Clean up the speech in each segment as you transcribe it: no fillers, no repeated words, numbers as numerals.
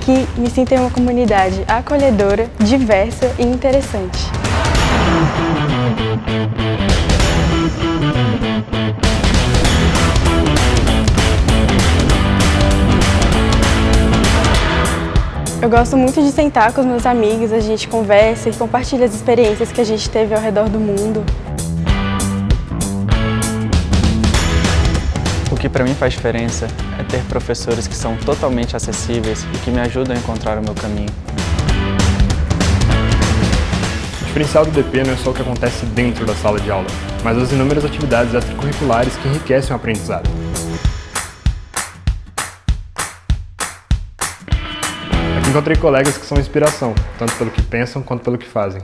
Aqui me sinto em uma comunidade acolhedora, diversa e interessante. Eu gosto muito de sentar com os meus amigos, a gente conversa e compartilha as experiências que a gente teve ao redor do mundo. O que para mim faz diferença é ter professores que são totalmente acessíveis e que me ajudam a encontrar o meu caminho. O diferencial do DP não é só o que acontece dentro da sala de aula, mas as inúmeras atividades extracurriculares que enriquecem o aprendizado. Aqui encontrei colegas que são inspiração, tanto pelo que pensam quanto pelo que fazem.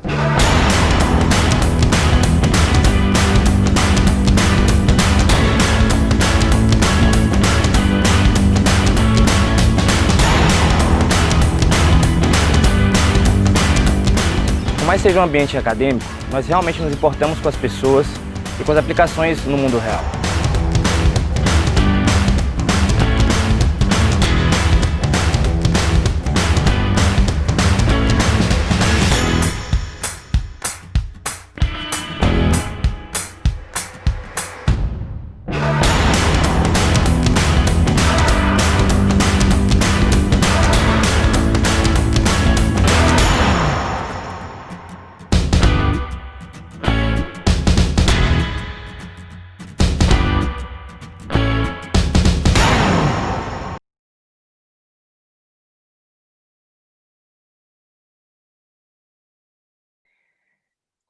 Por mais seja um ambiente acadêmico, nós realmente nos importamos com as pessoas e com as aplicações no mundo real.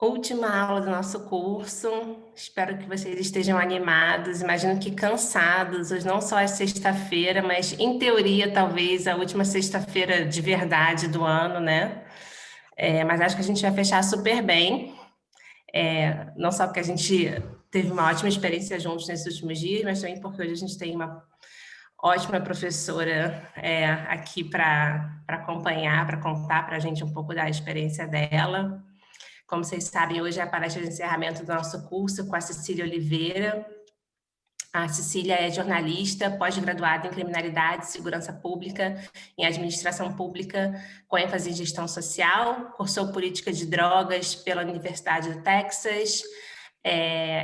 Última aula do nosso curso, espero que vocês estejam animados, imagino que cansados, hoje não só é sexta-feira, mas em teoria talvez a última sexta-feira de verdade do ano, né? Mas acho que a gente vai fechar super bem, não só porque a gente teve uma ótima experiência juntos nesses últimos dias, mas também porque hoje a gente tem uma ótima professora aqui para acompanhar, para contar para a gente um pouco da experiência dela. Como vocês sabem, hoje é a palestra de encerramento do nosso curso com a Cecília Oliveira. A Cecília é jornalista, pós-graduada em Criminalidade e Segurança Pública, em Administração Pública, com ênfase em Gestão Social, cursou Política de Drogas pela Universidade do Texas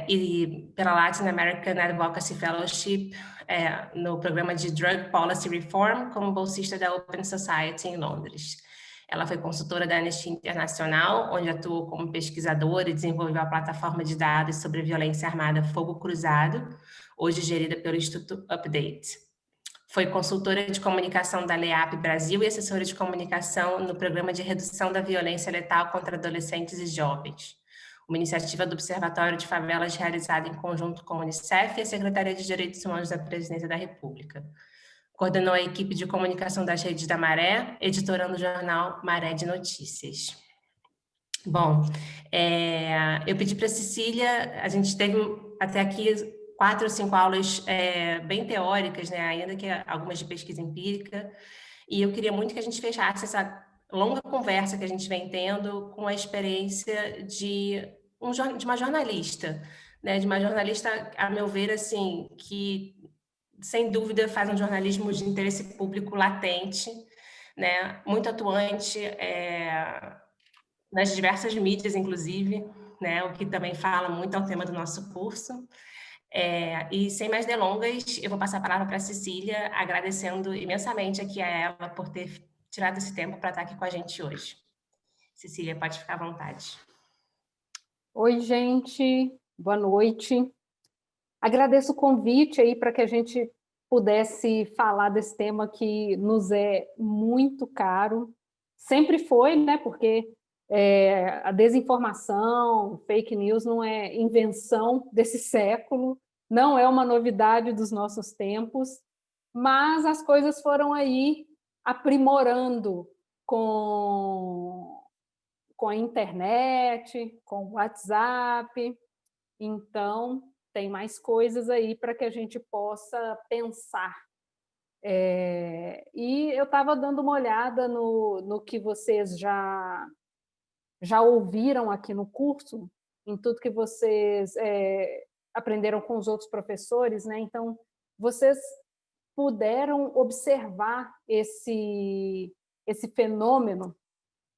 e pela Latin American Advocacy Fellowship no programa de Drug Policy Reform, como bolsista da Open Society em Londres. Ela foi consultora da Anistia Internacional, onde atuou como pesquisadora e desenvolveu a plataforma de dados sobre violência armada Fogo Cruzado, hoje gerida pelo Instituto Update. Foi consultora de comunicação da LEAP Brasil e assessora de comunicação no Programa de Redução da Violência Letal contra Adolescentes e Jovens, uma iniciativa do Observatório de Favelas realizada em conjunto com a Unicef e a Secretaria de Direitos Humanos da Presidência da República. Coordenou a equipe de comunicação das redes da Maré, editorando o jornal Maré de Notícias. Bom, eu pedi para a Cecília, a gente teve até aqui 4 ou 5 aulas bem teóricas, né, ainda que algumas de pesquisa empírica, e eu queria muito que a gente fechasse essa longa conversa que a gente vem tendo com a experiência de uma jornalista, né, de uma jornalista, a meu ver, assim, que sem dúvida faz um jornalismo de interesse público latente, né, muito atuante nas diversas mídias, inclusive, né, o que também fala muito ao tema do nosso curso. E sem mais delongas, eu vou passar a palavra para a Cecília, agradecendo imensamente aqui a ela por ter tirado esse tempo para estar aqui com a gente hoje. Cecília, pode ficar à vontade. Oi, gente, boa noite. Agradeço o convite aí para que a gente pudesse falar desse tema que nos é muito caro. Sempre foi, né? Porque a desinformação, fake news não é invenção desse século, não é uma novidade dos nossos tempos, mas as coisas foram aí aprimorando com a internet, com o WhatsApp. Então, tem mais coisas aí para que a gente possa pensar. E eu estava dando uma olhada no que vocês já ouviram aqui no curso, em tudo que vocês aprenderam com os outros professores, né? Então, vocês puderam observar esse esse fenômeno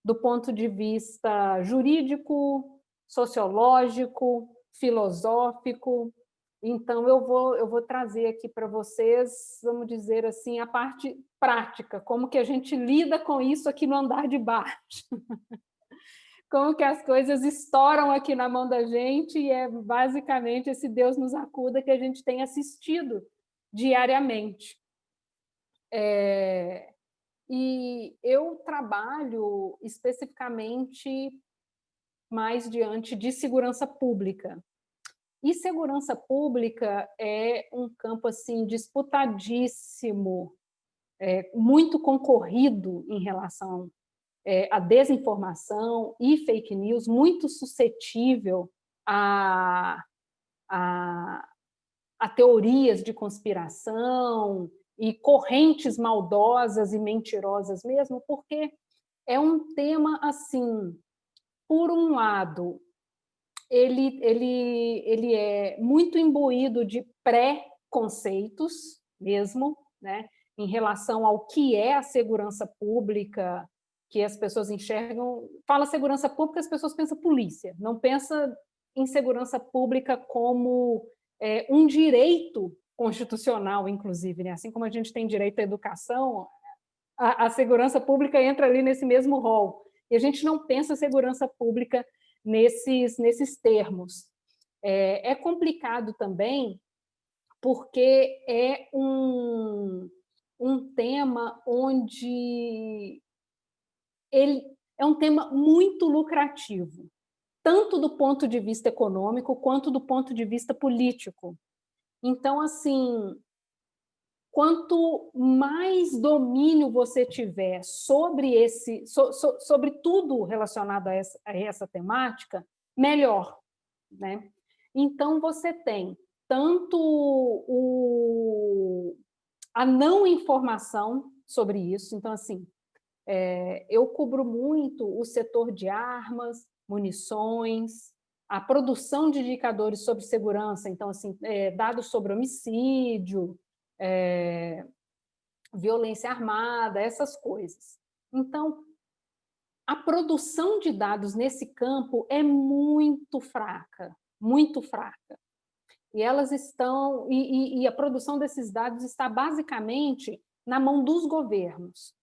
do ponto de vista jurídico, sociológico, filosófico. Então, eu vou trazer aqui para vocês, vamos dizer assim, a parte prática, como que a gente lida com isso aqui no andar de baixo. Como que as coisas estouram aqui na mão da gente, e é basicamente esse Deus nos acuda que a gente tem assistido diariamente. E eu trabalho especificamente mais diante de segurança pública. E segurança pública é um campo assim disputadíssimo, muito concorrido em relação à desinformação e fake news, muito suscetível a teorias de conspiração e correntes maldosas e mentirosas mesmo, porque é um tema assim, por um lado, ele é muito imbuído de pré-conceitos mesmo, né, em relação ao que é a segurança pública, que as pessoas enxergam. Fala segurança pública, as pessoas pensam polícia, não pensa em segurança pública como um direito constitucional, inclusive, né? Assim como a gente tem direito à educação, a segurança pública entra ali nesse mesmo rol. E a gente não pensa segurança pública nesses termos. É complicado também, porque é um tema onde ele é um tema muito lucrativo, tanto do ponto de vista econômico quanto do ponto de vista político. Então, assim, quanto mais domínio você tiver sobre sobre tudo relacionado a essa temática, melhor, né? Então, você tem tanto a não informação sobre isso. Então, assim, eu cubro muito o setor de armas, munições, a produção de indicadores sobre segurança, então, assim, dados sobre homicídio, violência armada, essas coisas. Então, a produção de dados nesse campo é muito fraca, muito fraca. E elas estão, e a produção desses dados está basicamente na mão dos governos.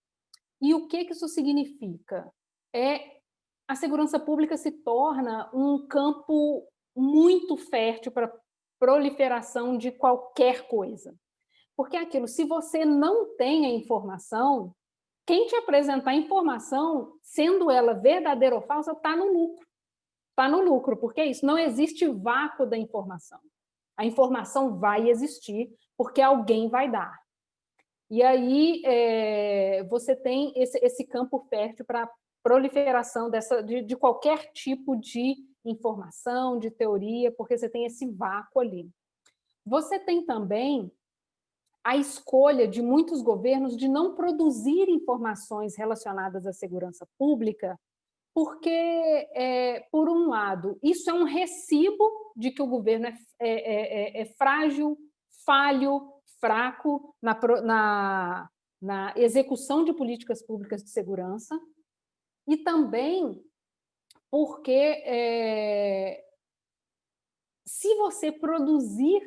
E o que isso significa? A segurança pública se torna um campo muito fértil para proliferação de qualquer coisa. Porque é aquilo, se você não tem a informação, quem te apresentar a informação, sendo ela verdadeira ou falsa, está no lucro. Está no lucro, porque é isso, não existe vácuo da informação. A informação vai existir, porque alguém vai dar. E aí você tem esse campo fértil para proliferação de qualquer tipo de informação, de teoria, porque você tem esse vácuo ali. Você tem também a escolha de muitos governos de não produzir informações relacionadas à segurança pública, porque, por um lado, isso é um recibo de que o governo é frágil, falho, fraco na execução de políticas públicas de segurança, e também porque se você produzir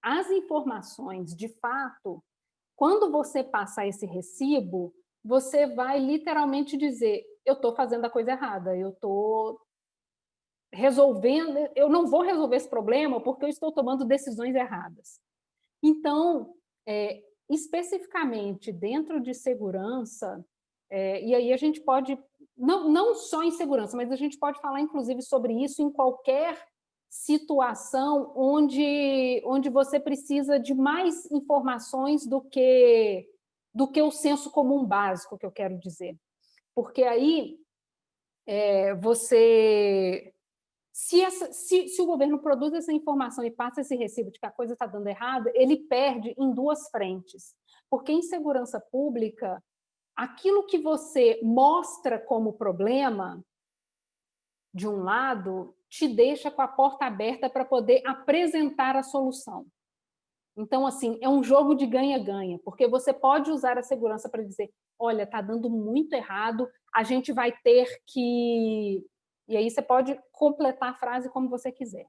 as informações de fato, quando você passar esse recibo, você vai literalmente dizer: eu estou fazendo a coisa errada, eu estou resolvendo, eu não vou resolver esse problema porque eu estou tomando decisões erradas. Então, especificamente dentro de segurança, e aí a gente pode, não só em segurança, mas a gente pode falar inclusive sobre isso em qualquer situação onde você precisa de mais informações do que o senso comum básico, que eu quero dizer. Porque aí se o governo produz essa informação e passa esse recibo de que a coisa está dando errado, ele perde em duas frentes. Porque em segurança pública, aquilo que você mostra como problema, de um lado, te deixa com a porta aberta para poder apresentar a solução. Então, assim, é um jogo de ganha-ganha, porque você pode usar a segurança para dizer, olha, está dando muito errado, a gente vai ter que... E aí você pode completar a frase como você quiser.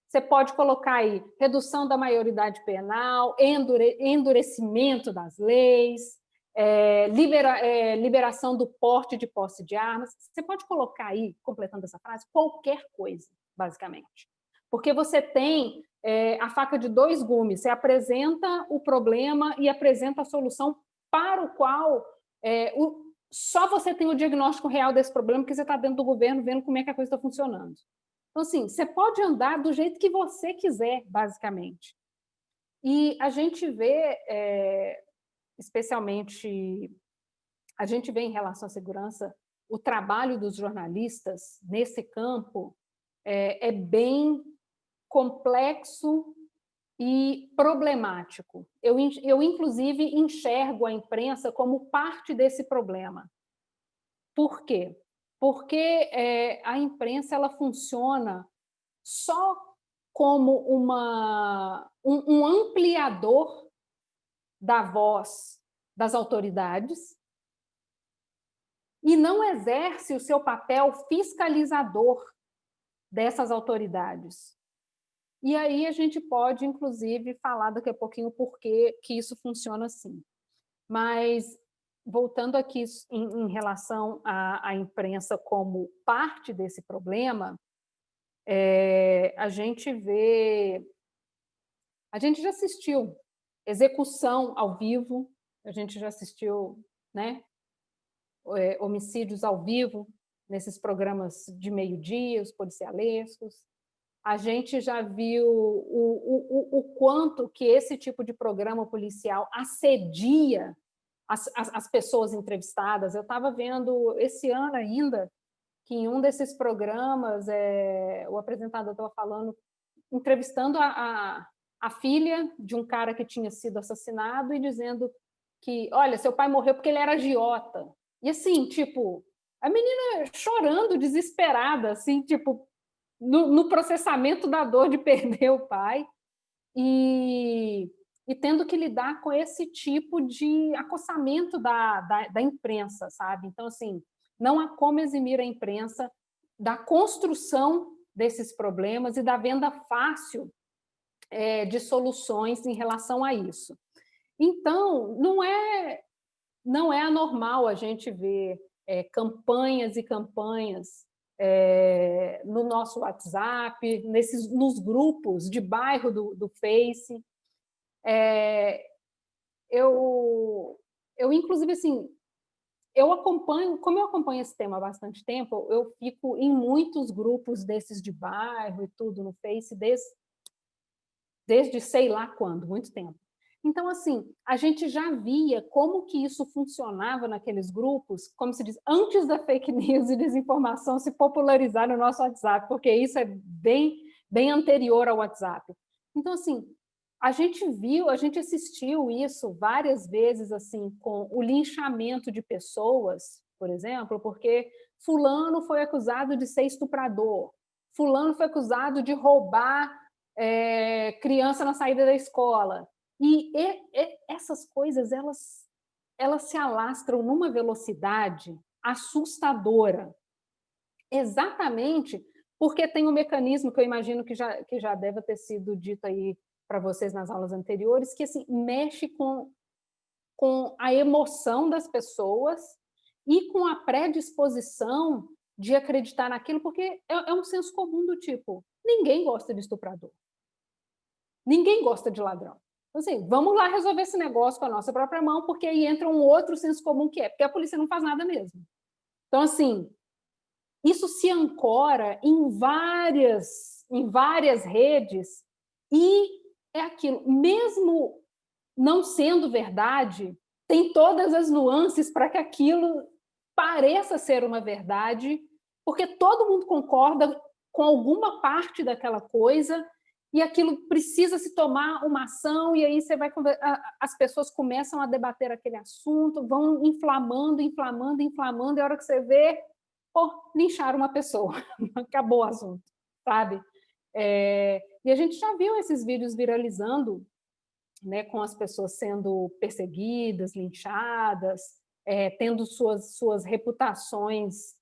Você pode colocar aí redução da maioridade penal, endurecimento das leis, liberação do porte de posse de armas. Você pode colocar aí, completando essa frase, qualquer coisa, basicamente. Porque você tem a faca de dois gumes, você apresenta o problema e apresenta a solução para o qual só você tem o diagnóstico real desse problema, porque você está dentro do governo vendo como é que a coisa está funcionando. Então, assim, você pode andar do jeito que você quiser, basicamente. E a gente vê, especialmente, a gente vê em relação à segurança, o trabalho dos jornalistas nesse campo é bem complexo e problemático. Eu, inclusive, enxergo a imprensa como parte desse problema. Por quê? Porque a imprensa ela funciona só como um ampliador da voz das autoridades e não exerce o seu papel fiscalizador dessas autoridades. E aí a gente pode, inclusive, falar daqui a pouquinho por que isso funciona assim. Mas, voltando aqui em relação à imprensa como parte desse problema, a gente já assistiu execução ao vivo, a gente já assistiu, né, homicídios ao vivo nesses programas de meio-dia, os policialescos. A gente já viu o quanto que esse tipo de programa policial assedia as pessoas entrevistadas. Eu estava vendo esse ano ainda que em um desses programas o apresentador estava falando, entrevistando a filha de um cara que tinha sido assassinado e dizendo que, olha, seu pai morreu porque ele era agiota. E assim, tipo, a menina chorando, desesperada, assim, tipo, no processamento da dor de perder o pai e tendo que lidar com esse tipo de acossamento da imprensa, sabe? Então, assim, não há como eximir a imprensa da construção desses problemas e da venda fácil de soluções em relação a isso. Então, não é anormal a gente ver campanhas e campanhas no nosso WhatsApp, nos grupos de bairro do Face. Eu, inclusive, assim, como eu acompanho esse tema há bastante tempo, eu fico em muitos grupos desses de bairro e tudo no Face, desde sei lá quando, muito tempo. Então, assim, a gente já via como que isso funcionava naqueles grupos, como se diz, antes da fake news e desinformação se popularizar no nosso WhatsApp, porque isso é bem, bem anterior ao WhatsApp. Então, assim, a gente assistiu isso várias vezes, assim, com o linchamento de pessoas, por exemplo, porque fulano foi acusado de ser estuprador, fulano foi acusado de roubar criança na saída da escola. E essas coisas, elas se alastram numa velocidade assustadora, exatamente porque tem um mecanismo que eu imagino que já deve ter sido dito aí para vocês nas aulas anteriores, que assim, mexe com a emoção das pessoas e com a predisposição de acreditar naquilo, porque é um senso comum do tipo, ninguém gosta de estuprador, ninguém gosta de ladrão. Então, assim, vamos lá resolver esse negócio com a nossa própria mão, porque aí entra um outro senso comum que porque a polícia não faz nada mesmo. Então, assim, isso se ancora em várias redes e é aquilo, mesmo não sendo verdade, tem todas as nuances para que aquilo pareça ser uma verdade, porque todo mundo concorda com alguma parte daquela coisa e aquilo precisa se tomar uma ação, e aí as pessoas começam a debater aquele assunto, vão inflamando, e a hora que você vê, lincharam uma pessoa, acabou o assunto, sabe? E a gente já viu esses vídeos viralizando né, com as pessoas sendo perseguidas, linchadas, tendo suas reputações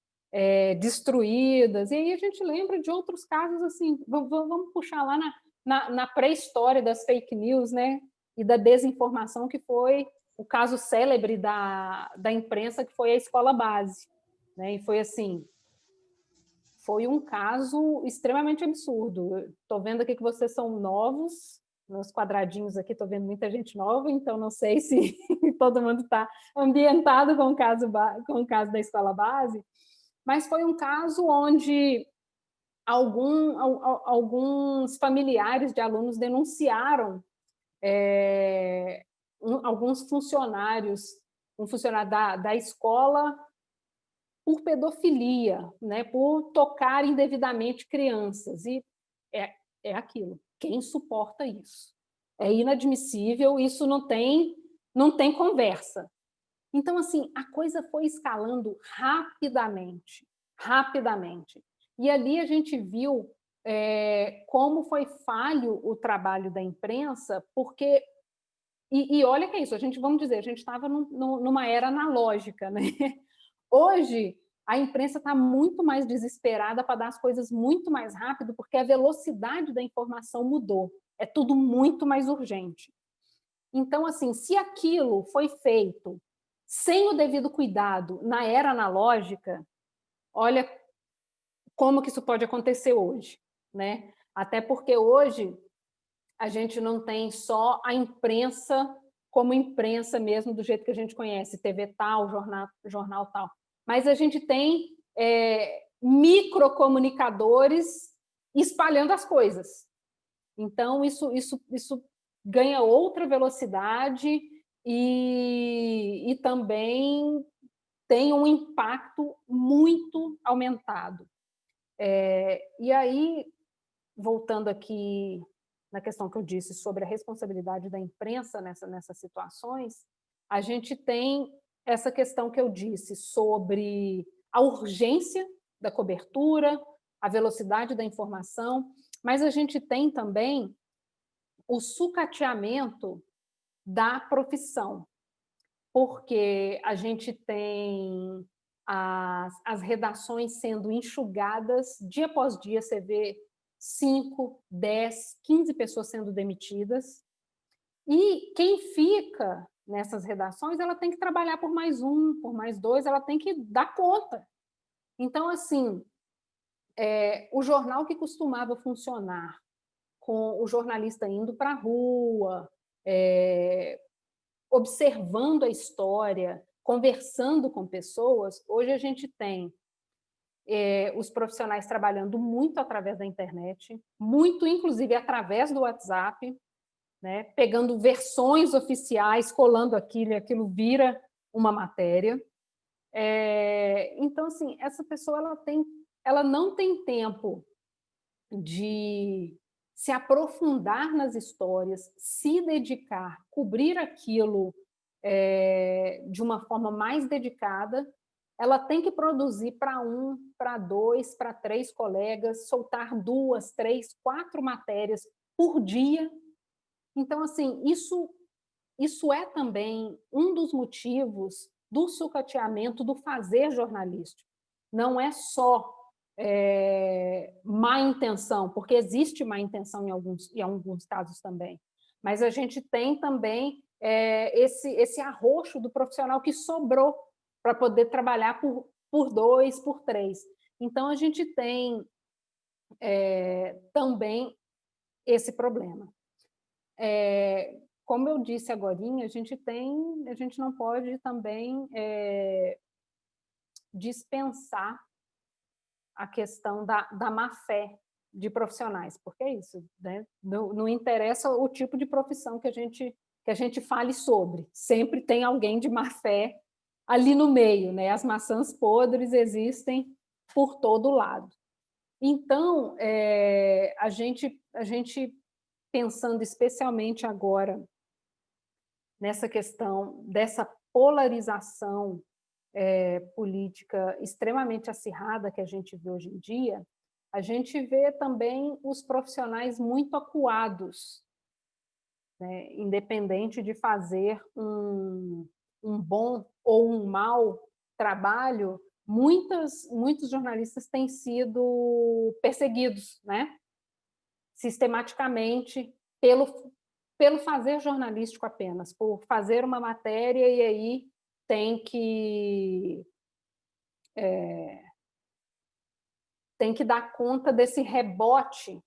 destruídas. E aí a gente lembra de outros casos assim, vamos puxar lá na pré-história das fake news, né, e da desinformação, que foi o caso célebre da imprensa, que foi a escola base, né, e foi assim, foi um caso extremamente absurdo. Estou vendo aqui que vocês são novos, nos quadradinhos aqui estou vendo muita gente nova, então não sei se todo mundo está ambientado com o caso da escola base, mas foi um caso onde alguns familiares de alunos denunciaram alguns funcionários, um funcionário da escola, por pedofilia, né, por tocar indevidamente crianças. E é aquilo. Quem suporta isso? É inadmissível, isso não tem conversa. Então, assim, a coisa foi escalando rapidamente. E ali a gente viu como foi falho o trabalho da imprensa, porque... E olha que é isso, vamos dizer, a gente estava numa era analógica, né? Hoje, a imprensa está muito mais desesperada para dar as coisas muito mais rápido, porque a velocidade da informação mudou. É tudo muito mais urgente. Então, assim, se aquilo foi feito sem o devido cuidado na era analógica, olha como que isso pode acontecer hoje, né? Até porque hoje a gente não tem só a imprensa como imprensa mesmo, do jeito que a gente conhece, TV tal, jornal tal. Mas a gente tem microcomunicadores espalhando as coisas. Então, isso ganha outra velocidade e também tem um impacto muito aumentado. E aí, voltando aqui na questão que eu disse sobre a responsabilidade da imprensa nessas situações, a gente tem essa questão que eu disse sobre a urgência da cobertura, a velocidade da informação, mas a gente tem também o sucateamento da profissão, porque a gente tem as redações sendo enxugadas, dia após dia você vê 5, 10, 15 pessoas sendo demitidas, e quem fica nessas redações, ela tem que trabalhar por mais um, por mais dois, ela tem que dar conta. Então, assim, o jornal que costumava funcionar com o jornalista indo para a rua, observando a história, conversando com pessoas, hoje a gente tem os profissionais trabalhando muito através da internet, muito, inclusive, através do WhatsApp, né, pegando versões oficiais, colando aquilo, e aquilo vira uma matéria. Então, assim, essa pessoa ela não tem tempo de se aprofundar nas histórias, se dedicar, cobrir aquilo de uma forma mais dedicada. Ela tem que produzir para 1, para 2, para 3 colegas, soltar 2, 3, 4 matérias por dia. Então, assim, isso é também um dos motivos do sucateamento do fazer jornalístico. Não é só má intenção, porque existe má intenção em alguns casos também, mas a gente tem também esse arroxo do profissional que sobrou para poder trabalhar por 2, por 3. Então, a gente tem também esse problema. Como eu disse agorinha, a gente não pode também dispensar a questão da má-fé de profissionais, porque é isso, né? Não interessa o tipo de profissão que a gente fale sobre, sempre tem alguém de má-fé ali no meio, né? As maçãs podres existem por todo lado. Então, a gente pensando especialmente agora nessa questão dessa polarização política extremamente acirrada que a gente vê hoje em dia, a gente vê também os profissionais muito acuados, né? Independente de fazer um bom ou um mau trabalho, muitos jornalistas têm sido perseguidos, né? Sistematicamente pelo fazer jornalístico apenas, por fazer uma matéria e aí tem que dar conta desse rebote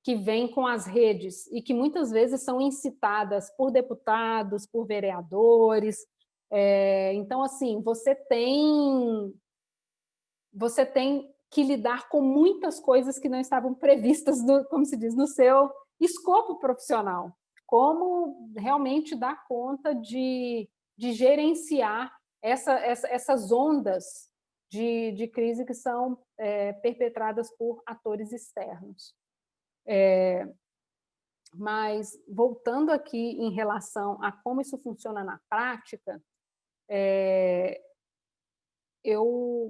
que vem com as redes e que muitas vezes são incitadas por deputados, por vereadores. Então, assim, você tem que lidar com muitas coisas que não estavam previstas, como se diz, no seu escopo profissional. Como realmente dar conta de gerenciar essas ondas de crise que são perpetradas por atores externos. Mas, voltando aqui em relação a como isso funciona na prática,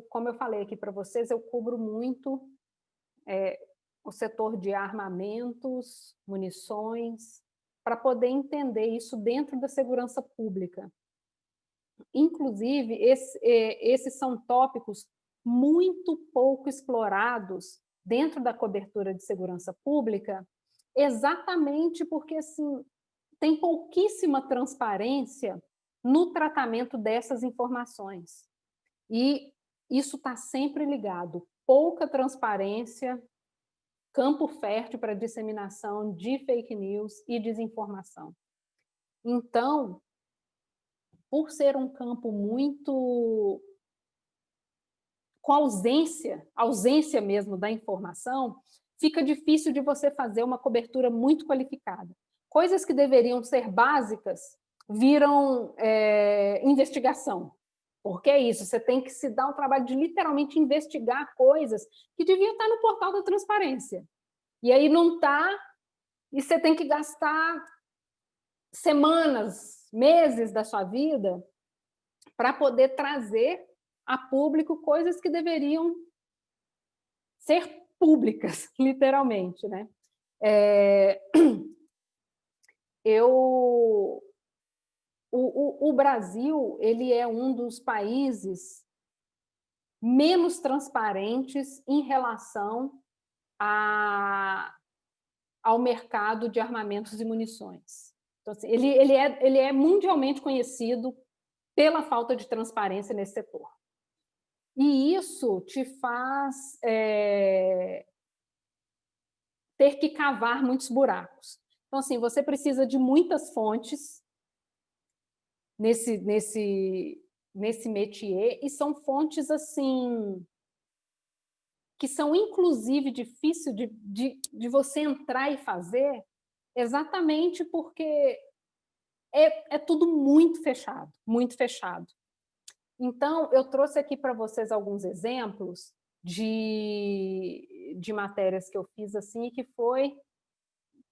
como eu falei aqui para vocês, eu cubro muito o setor de armamentos, munições, para poder entender isso dentro da segurança pública. Inclusive, esses são tópicos muito pouco explorados dentro da cobertura de segurança pública, exatamente porque assim, tem pouquíssima transparência no tratamento dessas informações. E isso está sempre ligado. Pouca transparência, campo fértil para disseminação de fake news e desinformação. Então, por ser um campo muito com ausência mesmo da informação, fica difícil de você fazer uma cobertura muito qualificada. Coisas que deveriam ser básicas viram investigação. Porque é isso, você tem que se dar um trabalho de literalmente investigar coisas que deviam estar no portal da transparência. E aí não está, e você tem que gastar semanas, meses da sua vida para poder trazer a público coisas que deveriam ser públicas, literalmente, né? O Brasil, ele é um dos países menos transparentes em relação ao mercado de armamentos e munições. Então, assim, ele é mundialmente conhecido pela falta de transparência nesse setor. E isso te faz ter que cavar muitos buracos. Então, assim, você precisa de muitas fontes nesse métier, e são fontes, assim, que são, inclusive, difícil de você entrar e fazer, exatamente porque é tudo muito fechado, muito fechado. Então, eu trouxe aqui para vocês alguns exemplos de matérias que eu fiz assim, que foi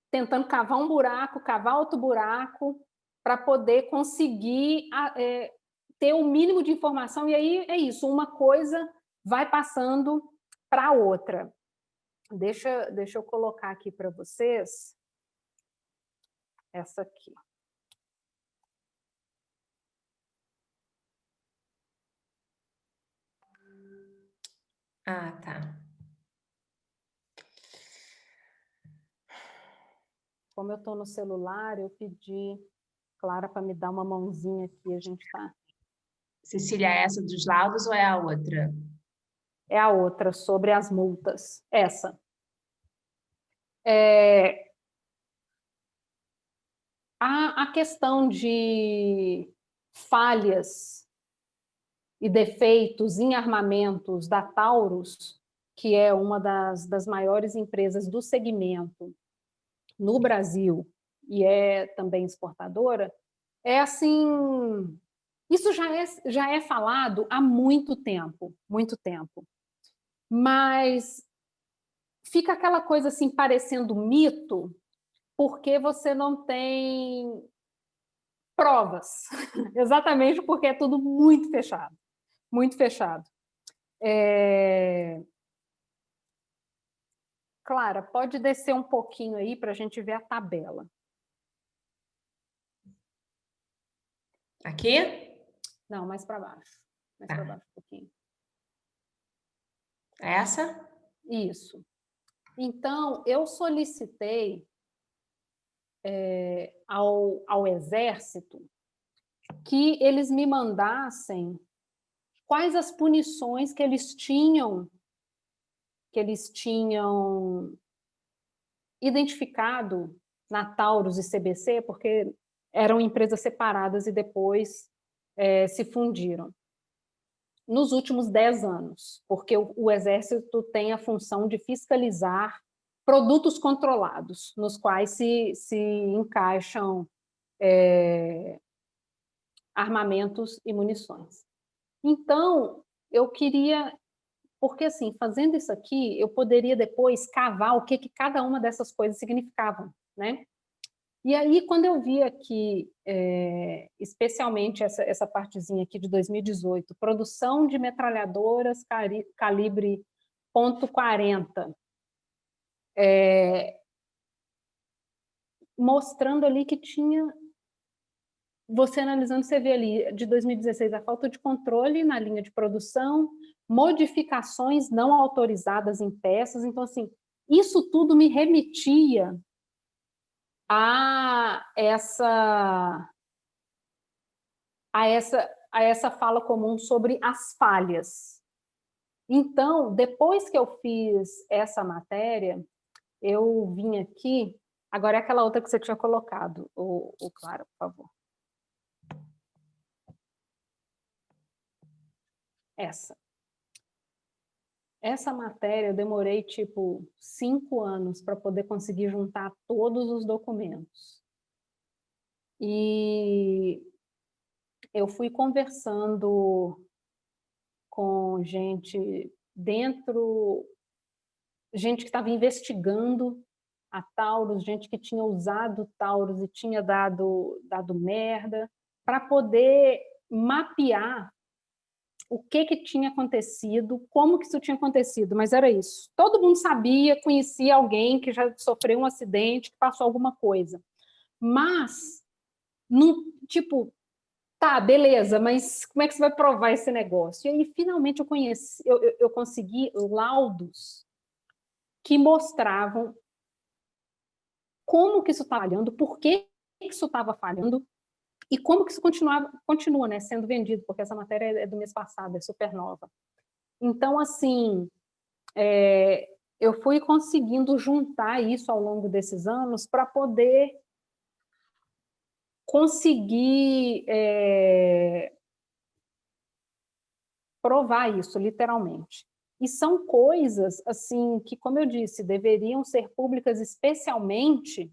tentando cavar um buraco, cavar outro buraco, para poder conseguir ter o mínimo de informação, e aí é isso, uma coisa vai passando para a outra. Deixa eu colocar aqui para vocês essa aqui. Ah, tá. Como eu estou no celular, eu pedi Clara para me dar uma mãozinha aqui, a gente está... Cecília, é essa dos laudos ou é a outra? É a outra, sobre as multas. Essa. A questão de falhas e defeitos em armamentos da Taurus, que é uma das maiores empresas do segmento no Brasil e é também exportadora, é assim, isso já é falado há muito tempo, mas fica aquela coisa assim parecendo mito, porque você não tem provas, exatamente porque é tudo muito fechado, muito fechado. Clara, pode descer um pouquinho aí para a gente ver a tabela. Aqui? Não, mais para baixo. Mais Tá. para baixo um pouquinho. Essa? Isso. Então, eu solicitei ao Exército que eles me mandassem quais as punições que eles tinham identificado na Taurus e CBC, porque eram empresas separadas e depois se fundiram, nos últimos 10 anos, porque o Exército tem a função de fiscalizar produtos controlados, nos quais se encaixam armamentos e munições. Então, eu queria, porque assim, fazendo isso aqui, eu poderia depois cavar o que cada uma dessas coisas significavam, né? E aí, quando eu vi aqui, especialmente essa partezinha aqui de 2018, produção de metralhadoras calibre .40, mostrando ali que tinha, você analisando, você vê ali, de 2016, a falta de controle na linha de produção, modificações não autorizadas em peças. Então, assim, isso tudo me remetia a essa fala comum sobre as falhas. Então, depois que eu fiz essa matéria, eu vim aqui, agora é aquela outra que você tinha colocado, o Clara, por favor. Essa matéria eu demorei, tipo, 5 anos para poder conseguir juntar todos os documentos. E eu fui conversando com gente gente que estava investigando a Taurus, gente que tinha usado Taurus e tinha dado merda, para poder mapear o que tinha acontecido, como que isso tinha acontecido, mas era isso. Todo mundo sabia, conhecia alguém que já sofreu um acidente, que passou alguma coisa. Mas, tipo, tá, beleza, mas como é que você vai provar esse negócio? E aí, finalmente, eu consegui laudos que mostravam como que isso estava falhando, por que isso estava falhando, e como que isso continua, né, sendo vendido, porque essa matéria é do mês passado, é super nova. Então, assim, eu fui conseguindo juntar isso ao longo desses anos para poder conseguir provar isso, literalmente. E são coisas, assim, que, como eu disse, deveriam ser públicas especialmente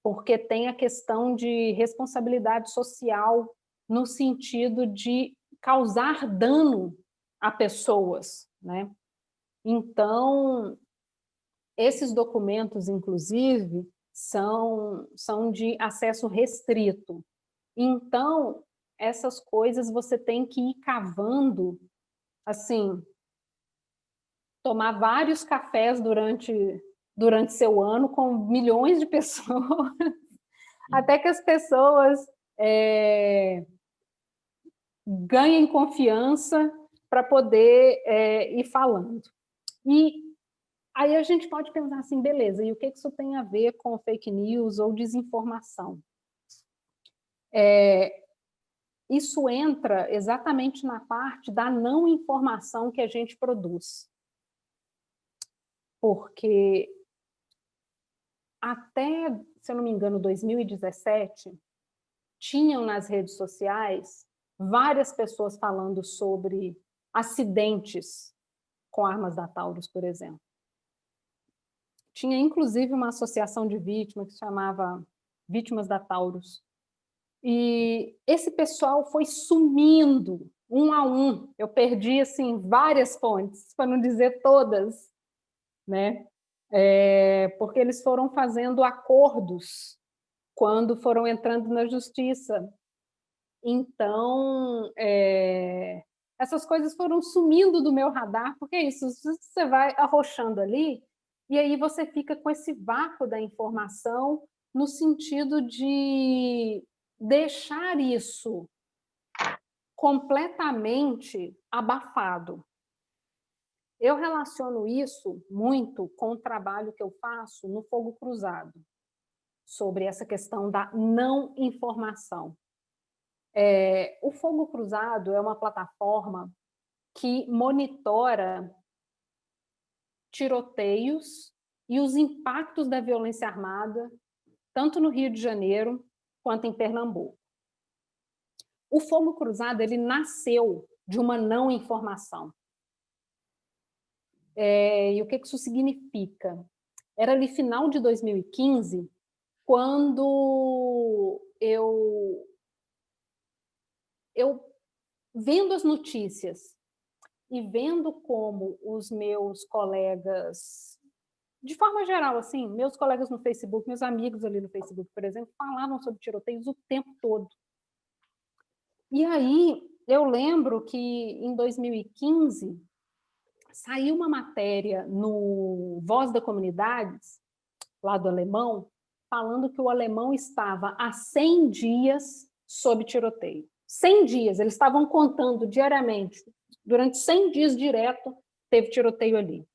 porque tem a questão de responsabilidade social no sentido de causar dano a pessoas, né? Então, esses documentos, inclusive, são de acesso restrito. Então, essas coisas você tem que ir cavando, assim, tomar vários cafés durante seu ano com milhões de pessoas, até que as pessoas ganhem confiança para poder ir falando. E aí a gente pode pensar assim, beleza, e o que isso tem a ver com fake news ou desinformação? Isso entra exatamente na parte da não informação que a gente produz. Porque até, se eu não me engano, 2017, tinham nas redes sociais várias pessoas falando sobre acidentes com armas da Taurus, por exemplo. Tinha, inclusive, uma associação de vítimas que se chamava Vítimas da Taurus. E esse pessoal foi sumindo, um a um. Eu perdi, assim, várias fontes, para não dizer todas, né? Porque eles foram fazendo acordos quando foram entrando na justiça. Então, essas coisas foram sumindo do meu radar, porque é isso, você vai arrochando ali, e aí você fica com esse vácuo da informação, no sentido de deixar isso completamente abafado. Eu relaciono isso muito com o trabalho que eu faço no Fogo Cruzado, sobre essa questão da não informação. O Fogo Cruzado é uma plataforma que monitora tiroteios e os impactos da violência armada, tanto no Rio de Janeiro quanto em Pernambuco. O Fogo Cruzado ele nasceu de uma não informação. E o que isso significa? Era ali final de 2015, quando eu vendo as notícias e vendo como os meus colegas, de forma geral, assim, meus colegas no Facebook, meus amigos ali no Facebook, por exemplo, falavam sobre tiroteios o tempo todo. E aí eu lembro que em 2015 saiu uma matéria no Voz da Comunidades, lá do Alemão, falando que o alemão estava há 100 dias sob tiroteio. 100 dias, eles estavam contando diariamente, durante 100 dias direto, teve tiroteio ali.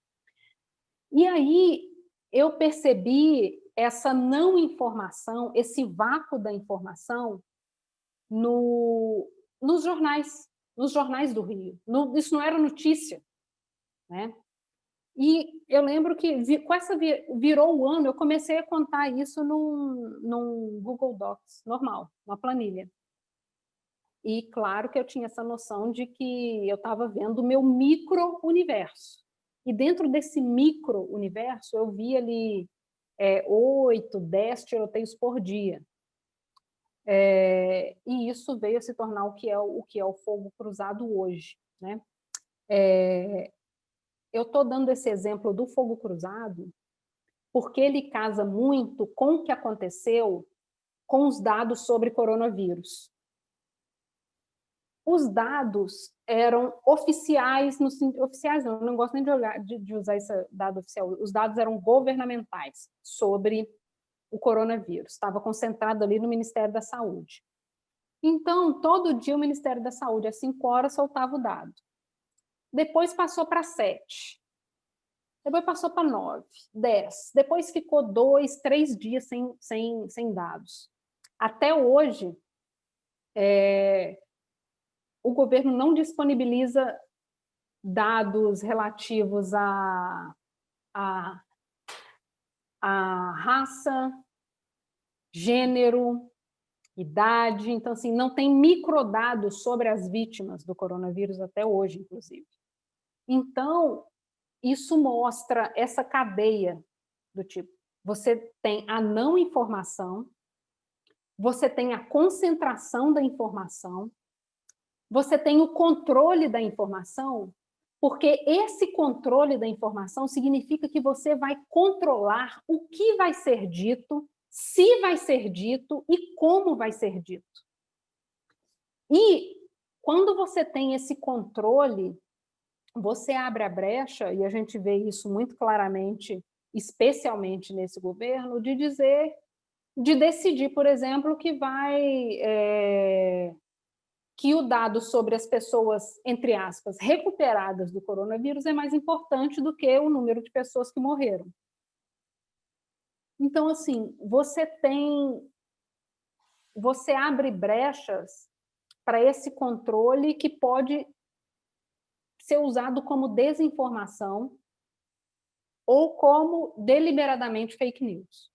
E aí eu percebi essa não informação, esse vácuo da informação nos jornais do Rio. Isso não era notícia, né? E eu lembro que com essa virou o ano, eu comecei a contar isso num Google Docs normal, uma planilha. E claro que eu tinha essa noção de que eu estava vendo o meu micro-universo. E dentro desse micro-universo, eu vi ali 8, 10 tiroteios por dia. E isso veio a se tornar o que é o Fogo Cruzado hoje, né? Eu estou dando esse exemplo do Fogo Cruzado porque ele casa muito com o que aconteceu com os dados sobre coronavírus. Os dados eram oficiais, oficiais não, eu não gosto nem de usar esse dado oficial, os dados eram governamentais sobre o coronavírus, estava concentrado ali no Ministério da Saúde. Então, todo dia o Ministério da Saúde, às 5 horas, soltava o dado. Depois passou para 7, depois passou para 9, 10, depois ficou 2, 3 dias sem dados. Até hoje, o governo não disponibiliza dados relativos à raça, gênero, idade. Então, assim, não tem microdados sobre as vítimas do coronavírus até hoje, inclusive. Então, isso mostra essa cadeia do tipo, você tem a não informação, você tem a concentração da informação, você tem o controle da informação, porque esse controle da informação significa que você vai controlar o que vai ser dito, se vai ser dito e como vai ser dito. E quando você tem esse controle, você abre a brecha, e a gente vê isso muito claramente, especialmente nesse governo, de decidir, por exemplo, que que o dado sobre as pessoas, entre aspas, recuperadas do coronavírus é mais importante do que o número de pessoas que morreram. Então, assim, você abre brechas para esse controle que pode ser usado como desinformação ou como deliberadamente fake news.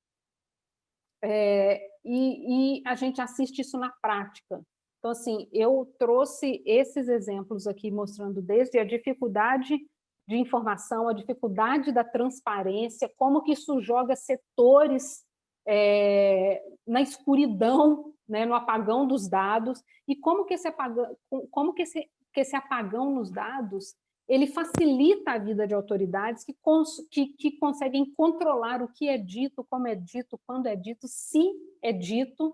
E a gente assiste isso na prática. Então, assim, eu trouxe esses exemplos aqui mostrando desde a dificuldade de informação, a dificuldade da transparência, como que isso joga setores na escuridão, né, no apagão dos dados, e como que esse apagão nos dados ele facilita a vida de autoridades que conseguem controlar o que é dito, como é dito, quando é dito, se é dito,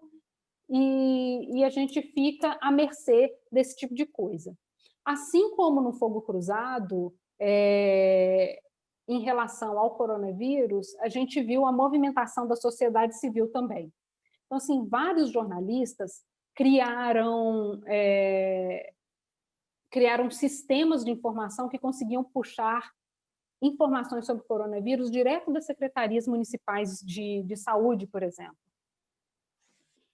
e a gente fica à mercê desse tipo de coisa. Assim como no Fogo Cruzado, em relação ao coronavírus, a gente viu a movimentação da sociedade civil também. Então, assim, vários jornalistas criaram sistemas de informação que conseguiam puxar informações sobre o coronavírus direto das secretarias municipais de saúde, por exemplo.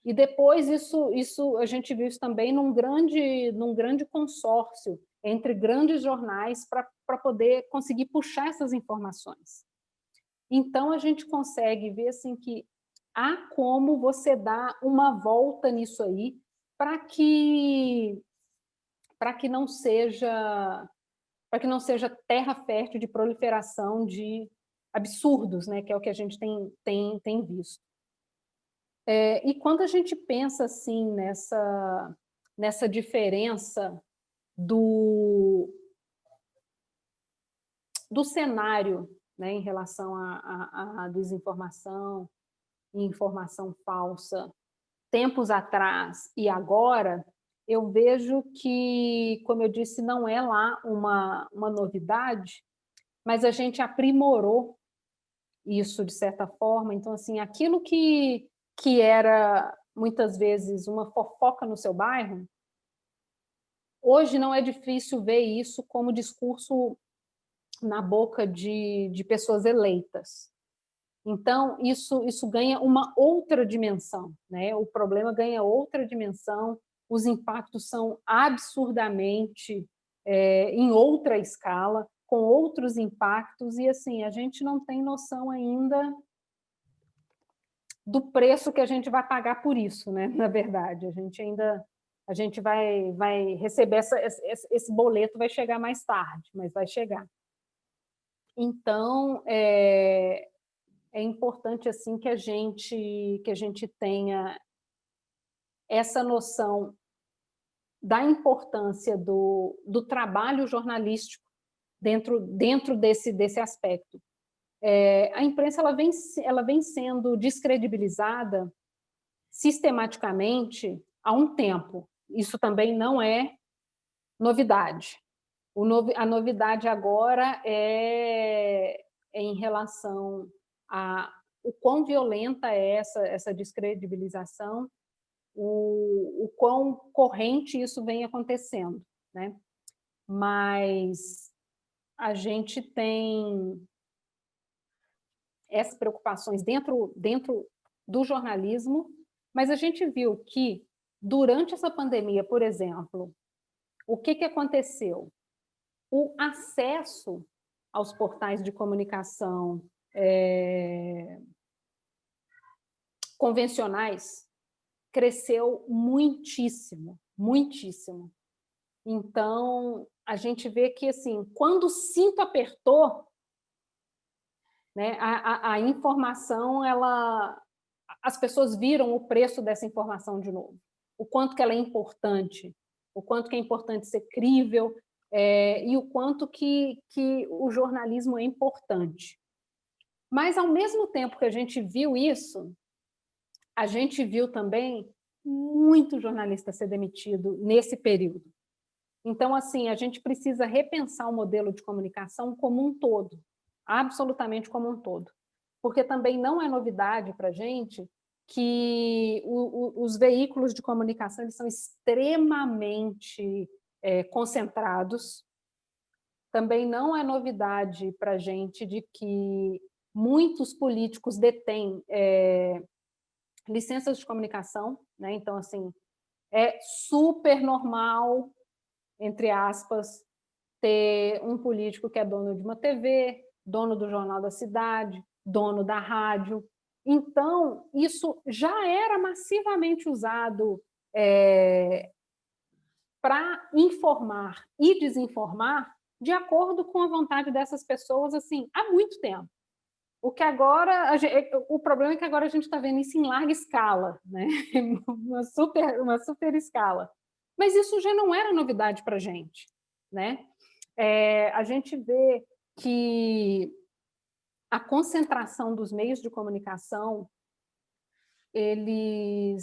E depois isso a gente viu isso também num grande consórcio entre grandes jornais para poder conseguir puxar essas informações. Então a gente consegue ver assim que há como você dar uma volta nisso aí para que não seja terra fértil de proliferação de absurdos, né, que é o que a gente tem visto. E quando a gente pensa assim nessa diferença do cenário, né, em relação à desinformação e informação falsa, tempos atrás e agora, eu vejo que, como eu disse, não é lá uma novidade, mas a gente aprimorou isso de certa forma. Então, assim, aquilo que era muitas vezes uma fofoca no seu bairro, hoje não é difícil ver isso como discurso na boca de pessoas eleitas. Então, isso ganha uma outra dimensão, né? O problema ganha outra dimensão, os impactos são absurdamente em outra escala, com outros impactos, e assim, a gente não tem noção ainda do preço que a gente vai pagar por isso, né? Na verdade, a gente vai receber esse boleto, vai chegar mais tarde, mas vai chegar. Então, é importante assim que a gente tenha essa noção da importância do trabalho jornalístico dentro desse aspecto. A imprensa ela vem sendo descredibilizada sistematicamente há um tempo. Isso também não é novidade. A novidade agora é em relação a o quão violenta é essa descredibilização, o quão corrente isso vem acontecendo, né? Mas a gente tem essas preocupações dentro do jornalismo, mas a gente viu que durante essa pandemia, por exemplo, o que aconteceu? O acesso aos portais de comunicação convencionais cresceu muitíssimo, muitíssimo. Então, a gente vê que, assim, quando o cinto apertou, né, a informação, as pessoas viram o preço dessa informação de novo, o quanto que ela é importante, o quanto que é importante ser crível, e o quanto que o jornalismo é importante. Mas, ao mesmo tempo que a gente viu isso, a gente viu também muito jornalista ser demitido nesse período. Então, assim, a gente precisa repensar o modelo de comunicação como um todo, absolutamente como um todo. Porque também não é novidade para a gente que os veículos de comunicação eles são extremamente concentrados. Também não é novidade para a gente de que muitos políticos detêm licenças de comunicação, né? Então, assim, é super normal, entre aspas, ter um político que é dono de uma TV, dono do Jornal da Cidade, dono da rádio. Então, isso já era massivamente usado para informar e desinformar de acordo com a vontade dessas pessoas, assim, há muito tempo. O problema é que agora a gente está vendo isso em larga escala, né? uma super escala. Mas isso já não era novidade para a gente, né? A gente vê que a concentração dos meios de comunicação ele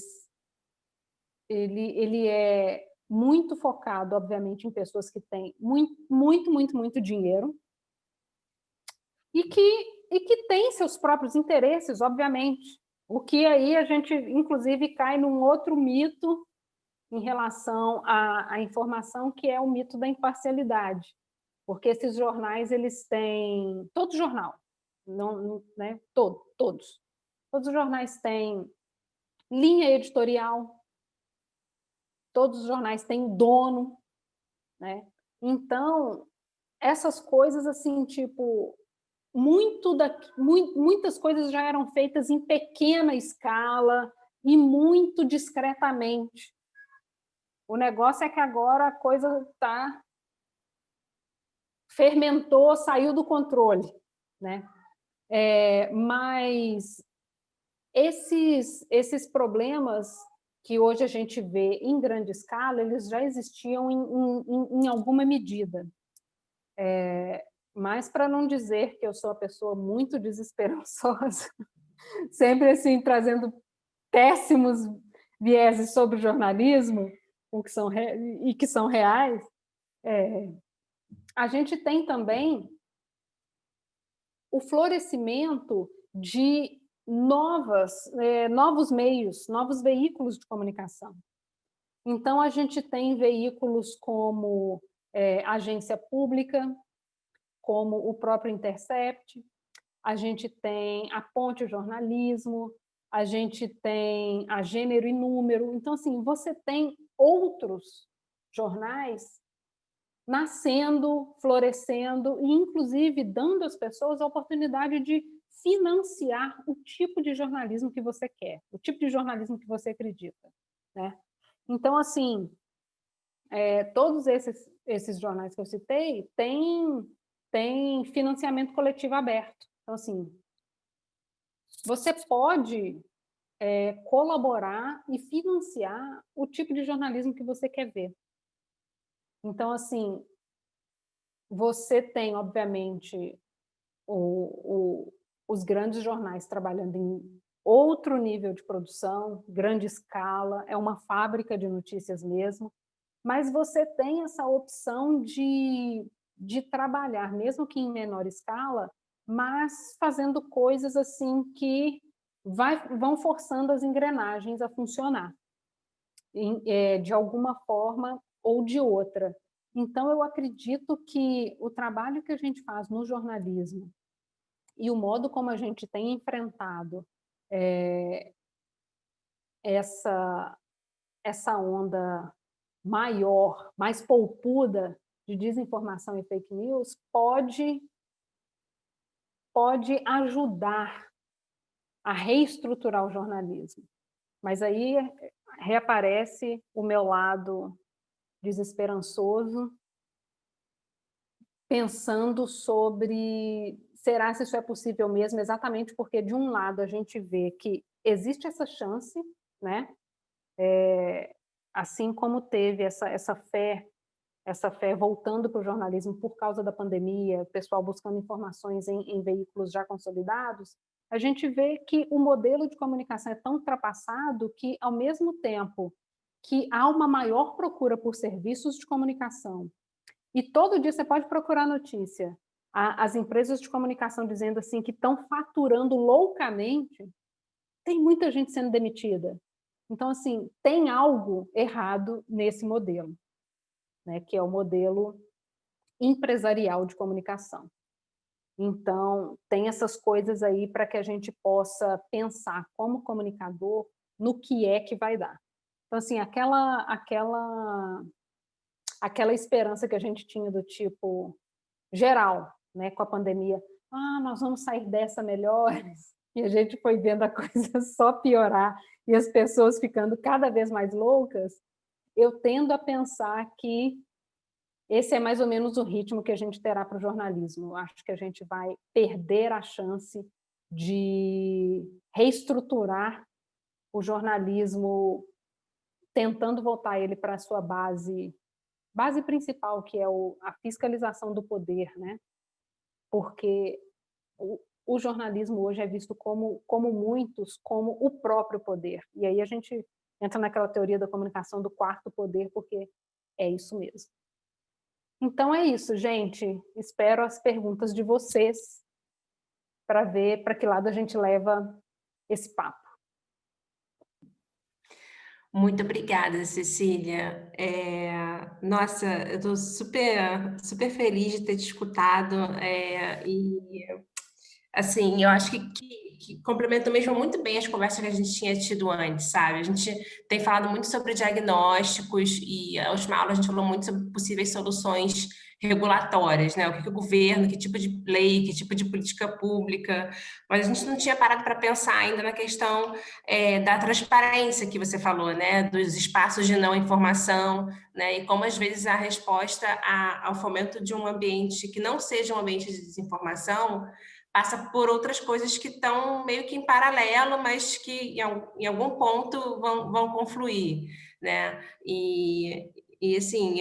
é muito focado, obviamente, em pessoas que têm muito dinheiro e que têm seus próprios interesses, obviamente. O que aí a gente, inclusive, cai num outro mito em relação à informação, que é o mito da imparcialidade, porque esses jornais, eles têm, todo jornal, né, todos os jornais têm linha editorial, todos os jornais têm dono, né? Então, essas coisas, assim, tipo, muitas coisas já eram feitas em pequena escala e muito discretamente. O negócio é que agora a coisa fermentou, saiu do controle, né? Mas esses problemas que hoje a gente vê em grande escala, eles já existiam em alguma medida. Mas, para não dizer que eu sou uma pessoa muito desesperançosa, sempre assim, trazendo péssimos vieses sobre o jornalismo, que são reais, a gente tem também o florescimento de novos meios, novos veículos de comunicação. Então, a gente tem veículos como agência pública, como o próprio Intercept, a gente tem a Ponte Jornalismo, a gente tem a Gênero e Número. Então, assim, você tem outros jornais nascendo, florescendo e, inclusive, dando às pessoas a oportunidade de financiar o tipo de jornalismo que você quer, o tipo de jornalismo que você acredita, né? Então, assim, todos esses jornais que eu citei têm financiamento coletivo aberto. Então, assim, você pode colaborar e financiar o tipo de jornalismo que você quer ver. Então, assim, você tem, obviamente, os grandes jornais trabalhando em outro nível de produção, grande escala, é uma fábrica de notícias mesmo, mas você tem essa opção de trabalhar, mesmo que em menor escala, mas fazendo coisas assim que vão forçando as engrenagens a funcionar, de alguma forma ou de outra. Então, eu acredito que o trabalho que a gente faz no jornalismo e o modo como a gente tem enfrentado essa onda maior, mais polpuda de desinformação e fake news pode ajudar a reestruturar o jornalismo. Mas aí reaparece o meu lado desesperançoso, pensando sobre será se isso é possível mesmo, exatamente porque, de um lado, a gente vê que existe essa chance, né? Assim como teve essa fé voltando para o jornalismo por causa da pandemia, o pessoal buscando informações em veículos já consolidados, a gente vê que o modelo de comunicação é tão ultrapassado que, ao mesmo tempo que há uma maior procura por serviços de comunicação, e todo dia você pode procurar notícia, as empresas de comunicação dizendo assim que estão faturando loucamente, tem muita gente sendo demitida. Então, assim, tem algo errado nesse modelo, né, que é o modelo empresarial de comunicação. Então, tem essas coisas aí para que a gente possa pensar como comunicador no que é que vai dar. Então, assim, aquela esperança que a gente tinha do tipo geral, né, com a pandemia, nós vamos sair dessa melhores, e a gente foi vendo a coisa só piorar e as pessoas ficando cada vez mais loucas, eu tendo a pensar que esse é mais ou menos o ritmo que a gente terá para o jornalismo. Eu acho que a gente vai perder a chance de reestruturar o jornalismo, tentando voltar ele para a sua base principal, que é a fiscalização do poder, né? Porque o jornalismo hoje é visto como muitos, como o próprio poder. E aí a gente entra naquela teoria da comunicação do quarto poder, porque é isso mesmo. Então é isso, gente. Espero as perguntas de vocês para ver para que lado a gente leva esse papo. Muito obrigada, Cecília. Nossa, eu estou super feliz de ter te escutado, assim, eu acho que complementa mesmo muito bem as conversas que a gente tinha tido antes, sabe? A gente tem falado muito sobre diagnósticos e a última aula a gente falou muito sobre possíveis soluções regulatórias, né? O que o governo, que tipo de lei, que tipo de política pública, mas a gente não tinha parado para pensar ainda na questão da transparência que você falou, né? Dos espaços de não informação, né? E como às vezes a resposta ao fomento de um ambiente que não seja um ambiente de desinformação passa por outras coisas que estão meio que em paralelo, mas que em algum ponto vão confluir, né? E assim,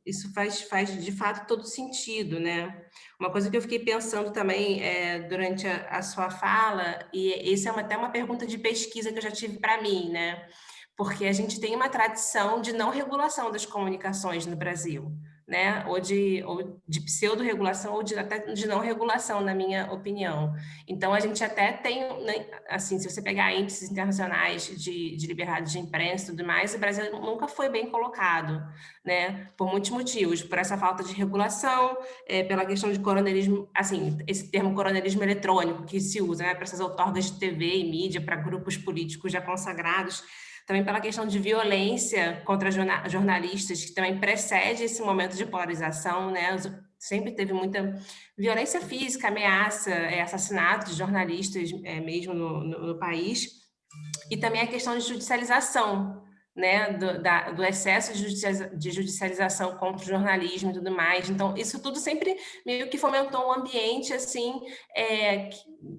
isso faz de fato todo sentido, né? Uma coisa que eu fiquei pensando também durante a sua fala, e isso é até uma pergunta de pesquisa que eu já tive para mim, né? Porque a gente tem uma tradição de não regulação das comunicações no Brasil, né? Ou de pseudo-regulação, ou até de não regulação, na minha opinião. Então, a gente até tem, né, assim, se você pegar índices internacionais de liberdade de imprensa e tudo mais, o Brasil nunca foi bem colocado, né? Por muitos motivos, por essa falta de regulação, pela questão de coronelismo, assim, esse termo coronelismo eletrônico que se usa, né, para essas outorgas de TV e mídia, para grupos políticos já consagrados, também pela questão de violência contra jornalistas, que também precede esse momento de polarização, né? Sempre teve muita violência física, ameaça, assassinato de jornalistas mesmo no país, e também a questão de judicialização, né, do excesso de judicialização contra o jornalismo e tudo mais. Então, isso tudo sempre meio que fomentou um ambiente, assim,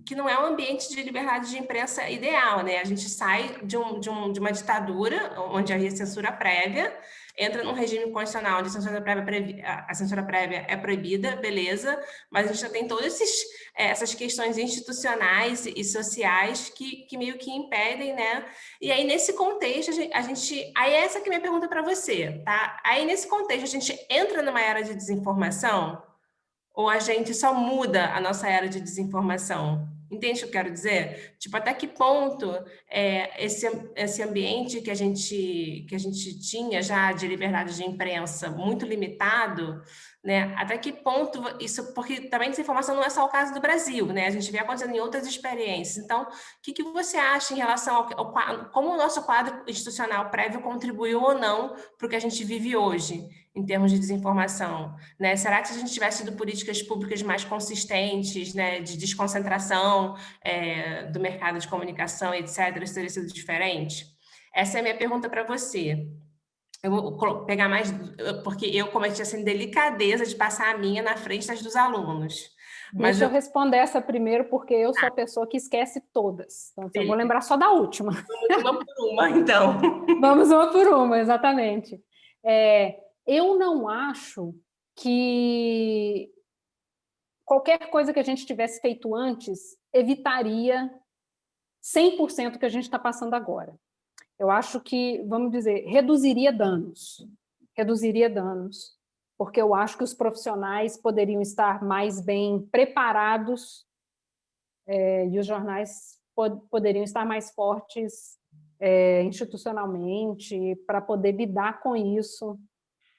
que não é um ambiente de liberdade de imprensa ideal, né? A gente sai de uma ditadura, onde havia censura prévia, entra num regime constitucional onde a censura prévia é proibida, beleza, mas a gente já tem todas essas questões institucionais e sociais que meio que impedem, né? E aí, nesse contexto, aí essa que é a minha pergunta para você, tá? Aí, nesse contexto, a gente entra numa era de desinformação ou a gente só muda a nossa era de desinformação? Entende o que eu quero dizer? Tipo, até que ponto esse ambiente que a gente tinha já de liberdade de imprensa muito limitado, né? Até que ponto isso... Porque também desinformação não é só o caso do Brasil, né? A gente vê acontecendo em outras experiências. Então, o que você acha em relação como o nosso quadro institucional prévio contribuiu ou não para o que a gente vive hoje, em termos de desinformação, né? Será que se a gente tivesse tido políticas públicas mais consistentes, né, de desconcentração do mercado de comunicação, etc., isso teria sido diferente? Essa é a minha pergunta para você. Eu vou pegar mais, porque eu cometi essa delicadeza de passar a minha na frente das dos alunos. Mas Deixa eu responder essa primeiro, porque eu sou a pessoa que esquece todas. Então, eu vou lembrar só da última. Vamos uma por uma, então. Vamos uma por uma, exatamente. Eu não acho que qualquer coisa que a gente tivesse feito antes evitaria 100% que a gente está passando agora. Eu acho que, vamos dizer, reduziria danos, porque eu acho que os profissionais poderiam estar mais bem preparados e os jornais poderiam estar mais fortes institucionalmente para poder lidar com isso,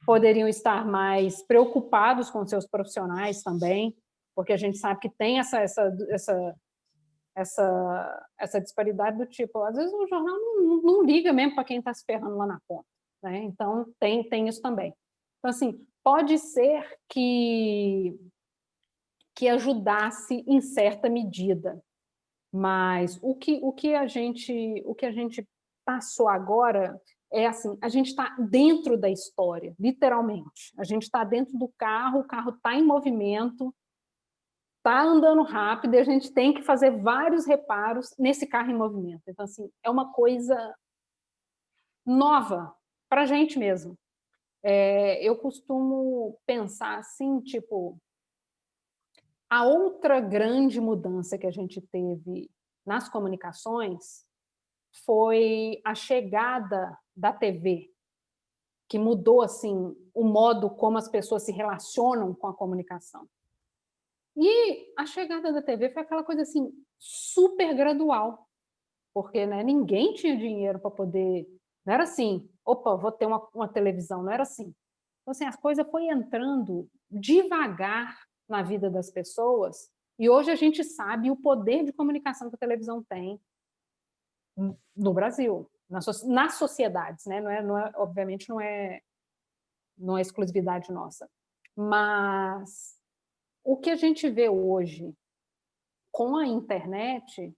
poderiam estar mais preocupados com seus profissionais também, porque a gente sabe que tem essa disparidade do tipo, às vezes o jornal não liga mesmo para quem está se ferrando lá na ponta, né? Então tem isso também. Então, assim, pode ser que ajudasse em certa medida, mas o que a gente passou agora é assim, a gente está dentro da história, literalmente. A gente está dentro do carro, o carro está em movimento, está andando rápido e a gente tem que fazer vários reparos nesse carro em movimento. Então, assim, é uma coisa nova para a gente mesmo. Eu costumo pensar assim, tipo, a outra grande mudança que a gente teve nas comunicações foi a chegada da TV, que mudou assim, o modo como as pessoas se relacionam com a comunicação. E a chegada da TV foi aquela coisa assim, super gradual, porque, né, ninguém tinha dinheiro para poder Não era assim, opa, vou ter uma televisão, não era assim. Então, assim, as coisas foi entrando devagar na vida das pessoas, e hoje a gente sabe o poder de comunicação que a televisão tem no Brasil, nas sociedades, né? Obviamente não é exclusividade nossa. Mas o que a gente vê hoje com a internet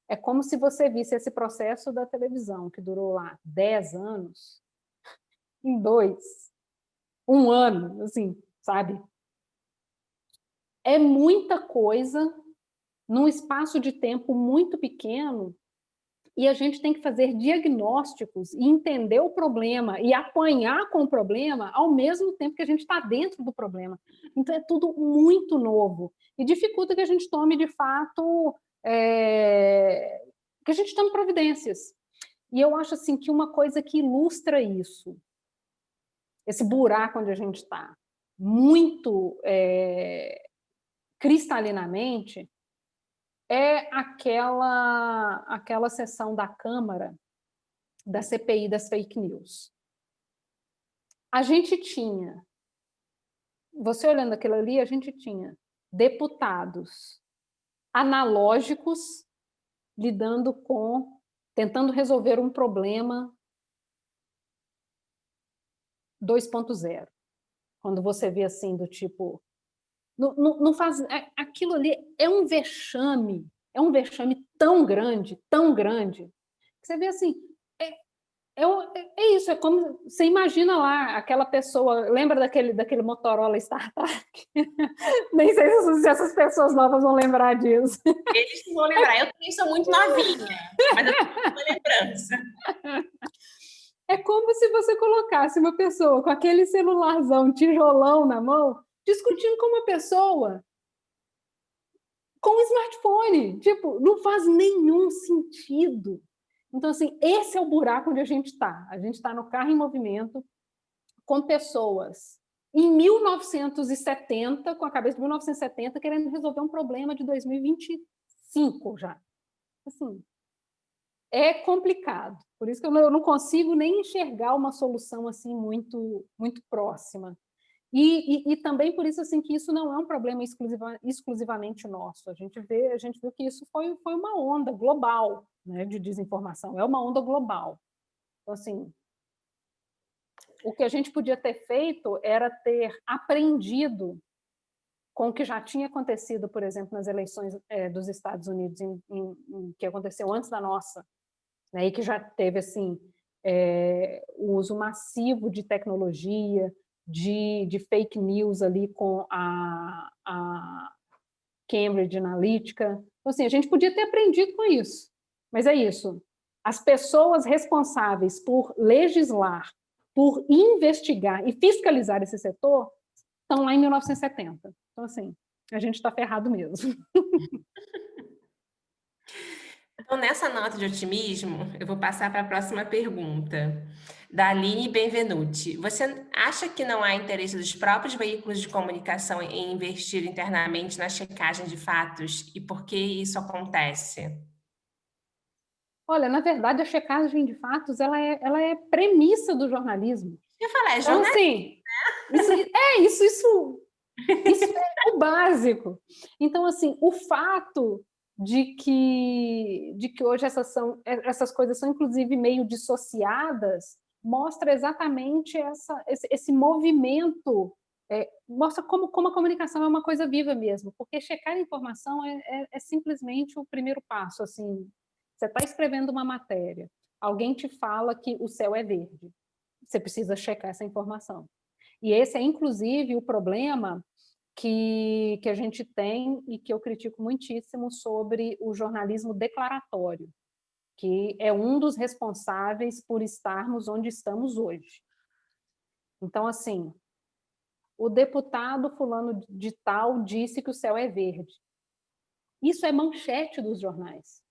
é como se você visse esse processo da televisão, que durou lá 10 anos, em 1 ano, assim, sabe? É muita coisa num espaço de tempo muito pequeno, e a gente tem que fazer diagnósticos e entender o problema e apanhar com o problema ao mesmo tempo que a gente está dentro do problema. Então, é tudo muito novo e dificulta que a gente tome, de fato, que a gente tome providências. E eu acho assim, que uma coisa que ilustra isso, esse buraco onde a gente está, muito cristalinamente, é aquela sessão da Câmara, da CPI das fake news. A gente tinha, você olhando aquilo ali, a gente tinha deputados analógicos tentando resolver um problema 2.0. Quando você vê assim, do tipo, não faz, aquilo ali é um vexame tão grande, que você vê assim, é isso, é como, você imagina lá, aquela pessoa, lembra daquele Motorola StarTAC? Nem sei se essas pessoas novas vão lembrar disso. Eles não vão lembrar, eu também sou muito novinha, mas eu tenho uma lembrança. É como se você colocasse uma pessoa com aquele celularzão, tijolão na mão, discutindo com uma pessoa com um smartphone. Tipo, não faz nenhum sentido. Então, assim, esse é o buraco onde a gente está. A gente está no carro em movimento, com pessoas em 1970, com a cabeça de 1970, querendo resolver um problema de 2025 já. Assim, é complicado. Por isso que eu não consigo nem enxergar uma solução assim muito, muito próxima. E também por isso assim, que isso não é um problema exclusivamente nosso. A gente viu que isso foi uma onda global, né, de desinformação. É uma onda global. Então, assim, o que a gente podia ter feito era ter aprendido com o que já tinha acontecido, por exemplo, nas eleições dos Estados Unidos, que aconteceu antes da nossa, né, e que já teve assim, o uso massivo de tecnologia, de fake news ali com a Cambridge Analytica. Então, assim, a gente podia ter aprendido com isso. Mas é isso. As pessoas responsáveis por legislar, por investigar e fiscalizar esse setor estão lá em 1970. Então, assim, a gente está ferrado mesmo. Então, nessa nota de otimismo, eu vou passar para a próxima pergunta, da Aline Benvenuti. Você acha que não há interesse dos próprios veículos de comunicação em investir internamente na checagem de fatos? E por que isso acontece? Olha, na verdade, a checagem de fatos ela é premissa do jornalismo. Eu falar, é Então, jornalismo, assim, isso é o básico. Então, assim, o fato de que hoje essas coisas são, inclusive, meio dissociadas, mostra exatamente esse movimento, mostra como a comunicação é uma coisa viva mesmo, porque checar a informação é simplesmente o primeiro passo. Assim, você está escrevendo uma matéria, alguém te fala que o céu é verde, você precisa checar essa informação. E esse é, inclusive, o problema que a gente tem e que eu critico muitíssimo sobre o jornalismo declaratório, que é um dos responsáveis por estarmos onde estamos hoje. Então, assim, o deputado fulano de tal disse que o céu é verde. Isso é manchete dos jornais,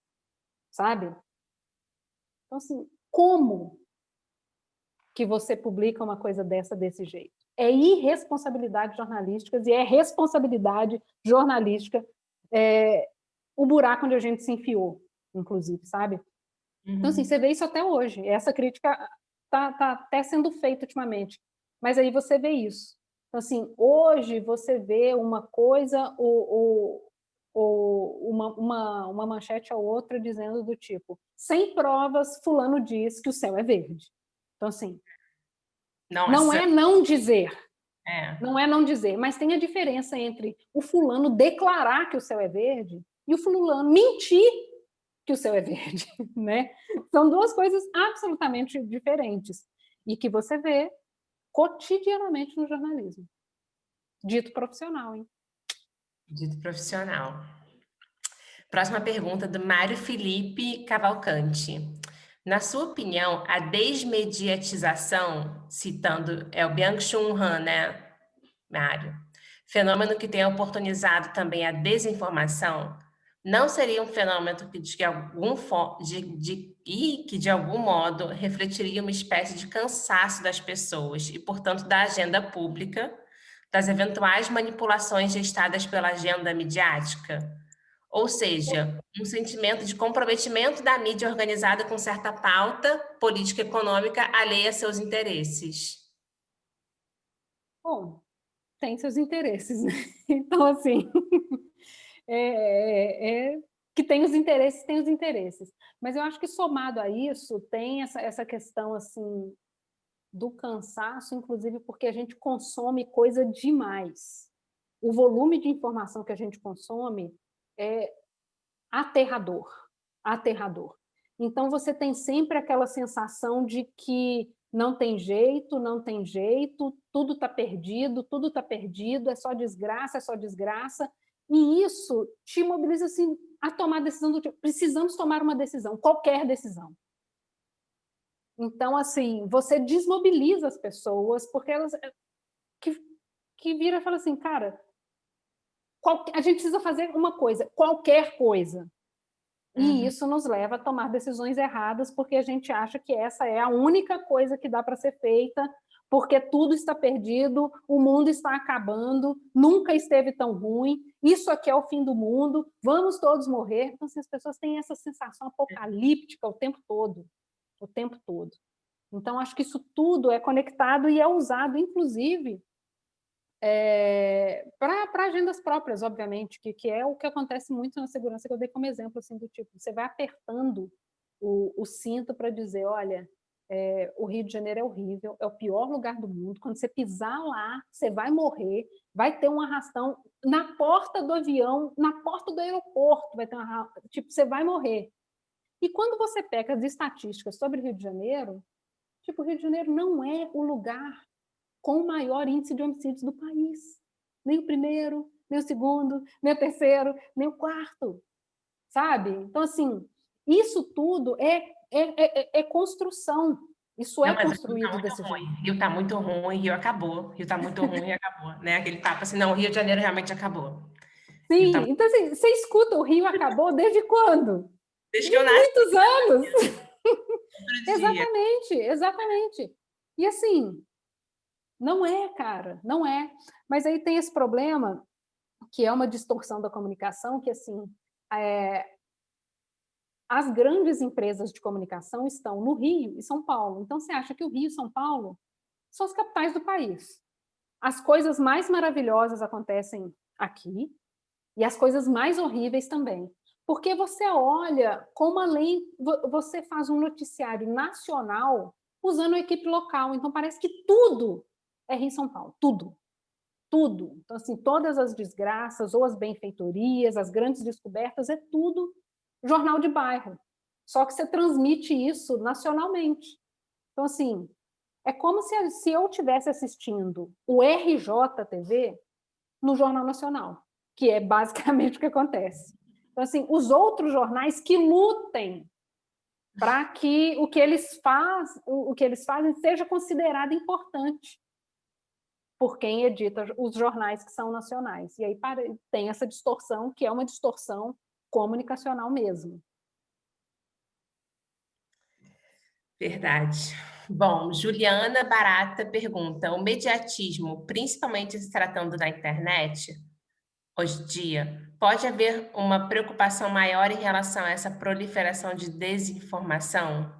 sabe? Então, assim, como que você publica uma coisa desse jeito? É irresponsabilidade jornalística e é responsabilidade jornalística o buraco onde a gente se enfiou, inclusive, sabe? Então, assim, você vê isso até hoje. Essa crítica tá até sendo feita ultimamente. Mas aí você vê isso. Então, assim, hoje você vê uma coisa ou uma manchete ou outra dizendo do tipo, sem provas, fulano diz que o céu é verde. Então, assim, não Nossa, é não dizer, é. não é não dizer, mas tem a diferença entre o fulano declarar que o céu é verde e o fulano mentir que o céu é verde, né? São duas coisas absolutamente diferentes e que você vê cotidianamente no jornalismo. Dito profissional, hein? Dito profissional. Próxima pergunta do Mário Felipe Cavalcante. Na sua opinião, a desmediatização, citando, é o Byung-Chul Han, né, Mário? Fenômeno que tem oportunizado também a desinformação, não seria um fenômeno que de algum modo refletiria uma espécie de cansaço das pessoas e, portanto, da agenda pública, das eventuais manipulações gestadas pela agenda midiática? Ou seja, um sentimento de comprometimento da mídia organizada com certa pauta política e econômica alheia a seus interesses. Bom, tem seus interesses, né? Então, assim, que tem os interesses. Mas eu acho que somado a isso, tem essa questão, assim, do cansaço, inclusive porque a gente consome coisa demais. O volume de informação que a gente consome é aterrador, aterrador. Então, você tem sempre aquela sensação de que não tem jeito, tudo está perdido, é só desgraça, e isso te mobiliza assim, a tomar a decisão do tipo, precisamos tomar uma decisão, qualquer decisão. Então, assim, você desmobiliza as pessoas, porque elas que vira e fala assim, cara, a gente precisa fazer uma coisa, qualquer coisa. E isso nos leva a tomar decisões erradas, porque a gente acha que essa é a única coisa que dá para ser feita, porque tudo está perdido, o mundo está acabando, nunca esteve tão ruim, isso aqui é o fim do mundo, vamos todos morrer. Então, assim, as pessoas têm essa sensação apocalíptica o tempo todo, o tempo todo. Então, acho que isso tudo é conectado e é usado, inclusive, para agendas próprias, obviamente, que é o que acontece muito na segurança, que eu dei como exemplo, assim, do tipo, você vai apertando o cinto para dizer, olha, o Rio de Janeiro é horrível, é o pior lugar do mundo, quando você pisar lá, você vai morrer, vai ter um arrastão na porta do avião, na porta do aeroporto, vai ter tipo, você vai morrer. E quando você pega as estatísticas sobre o Rio de Janeiro, tipo, o Rio de Janeiro não é o lugar com o maior índice de homicídios do país. Nem o primeiro, nem o segundo, nem o terceiro, nem o quarto, sabe? Então, assim, isso tudo é construção. Isso Não, é mas o Rio está construído muito desse ruim. jeito. Rio está muito ruim, Rio acabou. Rio está muito ruim e acabou. Né? Aquele papo assim, não, o Rio de Janeiro realmente acabou. Rio tá... Sim, então assim, você escuta o Rio acabou desde quando? Desde que eu nasci. Muitos anos! Dia. Exatamente. E assim, não é, cara, não é. Mas aí tem esse problema, que é uma distorção da comunicação, que assim, as grandes empresas de comunicação estão no Rio e São Paulo. Então, você acha que o Rio e São Paulo são as capitais do país. As coisas mais maravilhosas acontecem aqui e as coisas mais horríveis também. Porque você olha como além você faz um noticiário nacional usando a equipe local. Então, parece que tudo é Rio e São Paulo. Tudo. Tudo. Então, assim, todas as desgraças ou as benfeitorias, as grandes descobertas, é tudo jornal de bairro. Só que você transmite isso nacionalmente. Então, assim, é como se eu estivesse assistindo o RJTV no Jornal Nacional, que é basicamente o que acontece. Então, assim, os outros jornais que lutem para que o que eles fazem seja considerado importante por quem edita os jornais que são nacionais. E aí tem essa distorção, que é uma distorção comunicacional mesmo. Verdade. Bom, Juliana Barata pergunta: o mediatismo, principalmente se tratando da internet, hoje em dia, pode haver uma preocupação maior em relação a essa proliferação de desinformação?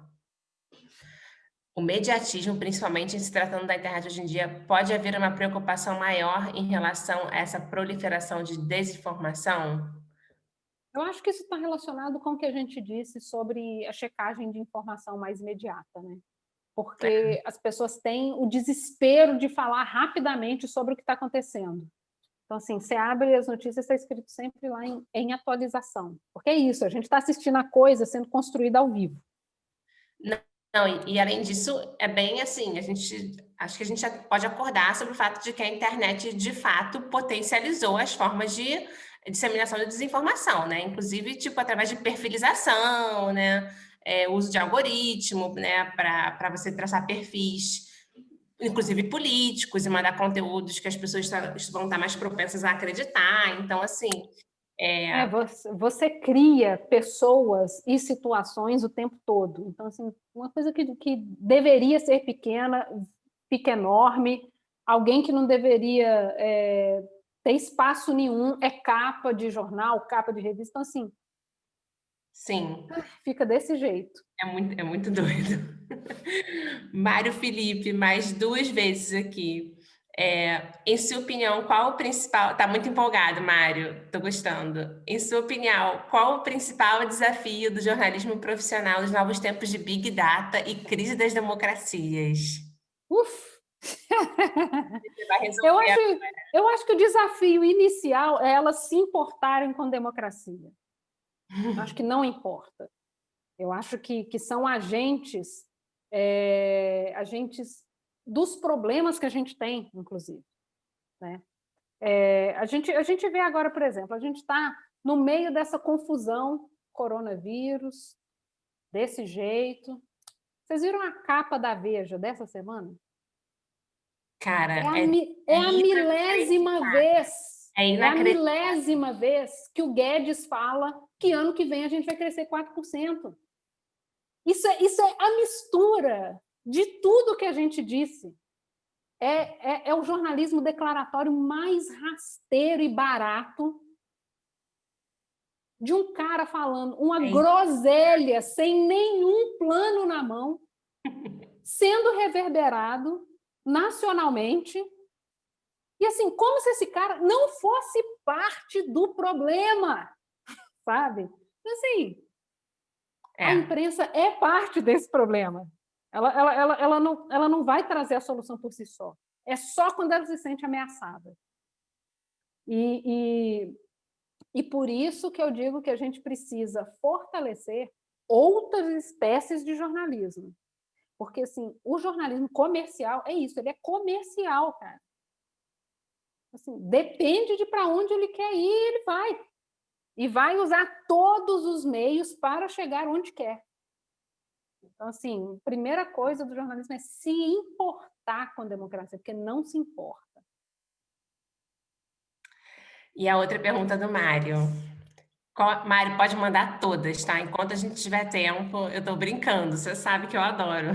O mediatismo, principalmente em se tratando da internet hoje em dia, pode haver uma preocupação maior em relação a essa proliferação de desinformação? Eu acho que isso está relacionado com o que a gente disse sobre a checagem de informação mais imediata, né? Porque as pessoas têm o desespero de falar rapidamente sobre o que está acontecendo. Então, assim, você abre as notícias, está escrito sempre lá em atualização. Porque é isso, a gente está assistindo a coisa sendo construída ao vivo. Não, e além disso, é bem assim, acho que a gente já pode acordar sobre o fato de que a internet, de fato, potencializou as formas de disseminação de desinformação, né? Inclusive, tipo, através de perfilização, né? Uso de algoritmo, né? Para você traçar perfis, inclusive políticos, e mandar conteúdos que as pessoas vão estar mais propensas a acreditar. Então, assim, Você cria pessoas e situações o tempo todo. Então, assim, uma coisa que deveria ser pequena, fica enorme. Alguém que não deveria ter espaço nenhum é capa de jornal, capa de revista. Então, assim, sim. fica desse jeito. É muito doido. Mário Felipe, mais 2 vezes aqui. Em sua opinião, qual o principal... Tá muito empolgado, Mário, tô gostando. Em sua opinião, qual o principal desafio do jornalismo profissional nos novos tempos de Big Data e crise das democracias? Uf! Você vai resolver. Eu acho que o desafio inicial é elas se importarem com democracia. Acho que não importa. Eu acho que são agentes dos problemas que a gente tem, inclusive, né? A gente vê agora, por exemplo, a gente está no meio dessa confusão, coronavírus, desse jeito. Vocês viram a capa da Veja dessa semana? Cara, É a milésima vez. É É a inacreditável. milésima vez que o Guedes fala que ano que vem a gente vai crescer 4%. Isso é a mistura de tudo que a gente disse. É o jornalismo declaratório mais rasteiro e barato de um cara falando uma groselha sem nenhum plano na mão, sendo reverberado nacionalmente. E assim, como se esse cara não fosse parte do problema, sabe? Assim, a imprensa é parte desse problema. Ela não vai trazer a solução por si só. É só quando ela se sente ameaçada. E por isso que eu digo que a gente precisa fortalecer outras espécies de jornalismo. Porque, assim, o jornalismo comercial é isso, ele é comercial, cara. Assim, depende de para onde ele quer ir, ele vai. E vai usar todos os meios para chegar onde quer. Então, assim, a primeira coisa do jornalismo é se importar com a democracia, porque não se importa. E a outra pergunta do Mário. Mário, pode mandar todas, tá? Enquanto a gente tiver tempo, eu tô brincando, você sabe que eu adoro.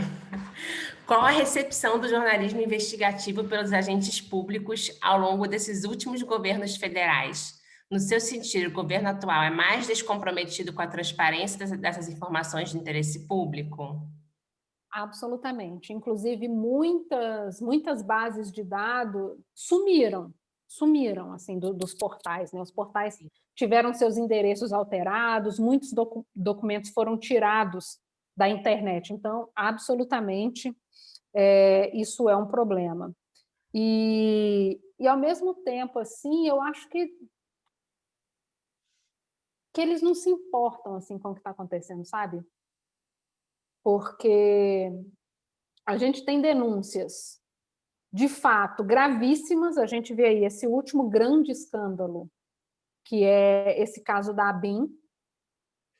Qual a recepção do jornalismo investigativo pelos agentes públicos ao longo desses últimos governos federais? No seu sentido, o governo atual é mais descomprometido com a transparência dessas informações de interesse público? Absolutamente. Inclusive, muitas bases de dados sumiram assim, dos portais, né? Os portais tiveram seus endereços alterados, muitos documentos foram tirados da internet. Então, absolutamente, isso é um problema. E ao mesmo tempo, assim, eu acho que eles não se importam assim com o que está acontecendo, sabe? Porque a gente tem denúncias de fato gravíssimas. A gente vê aí esse último grande escândalo, que é esse caso da ABIN,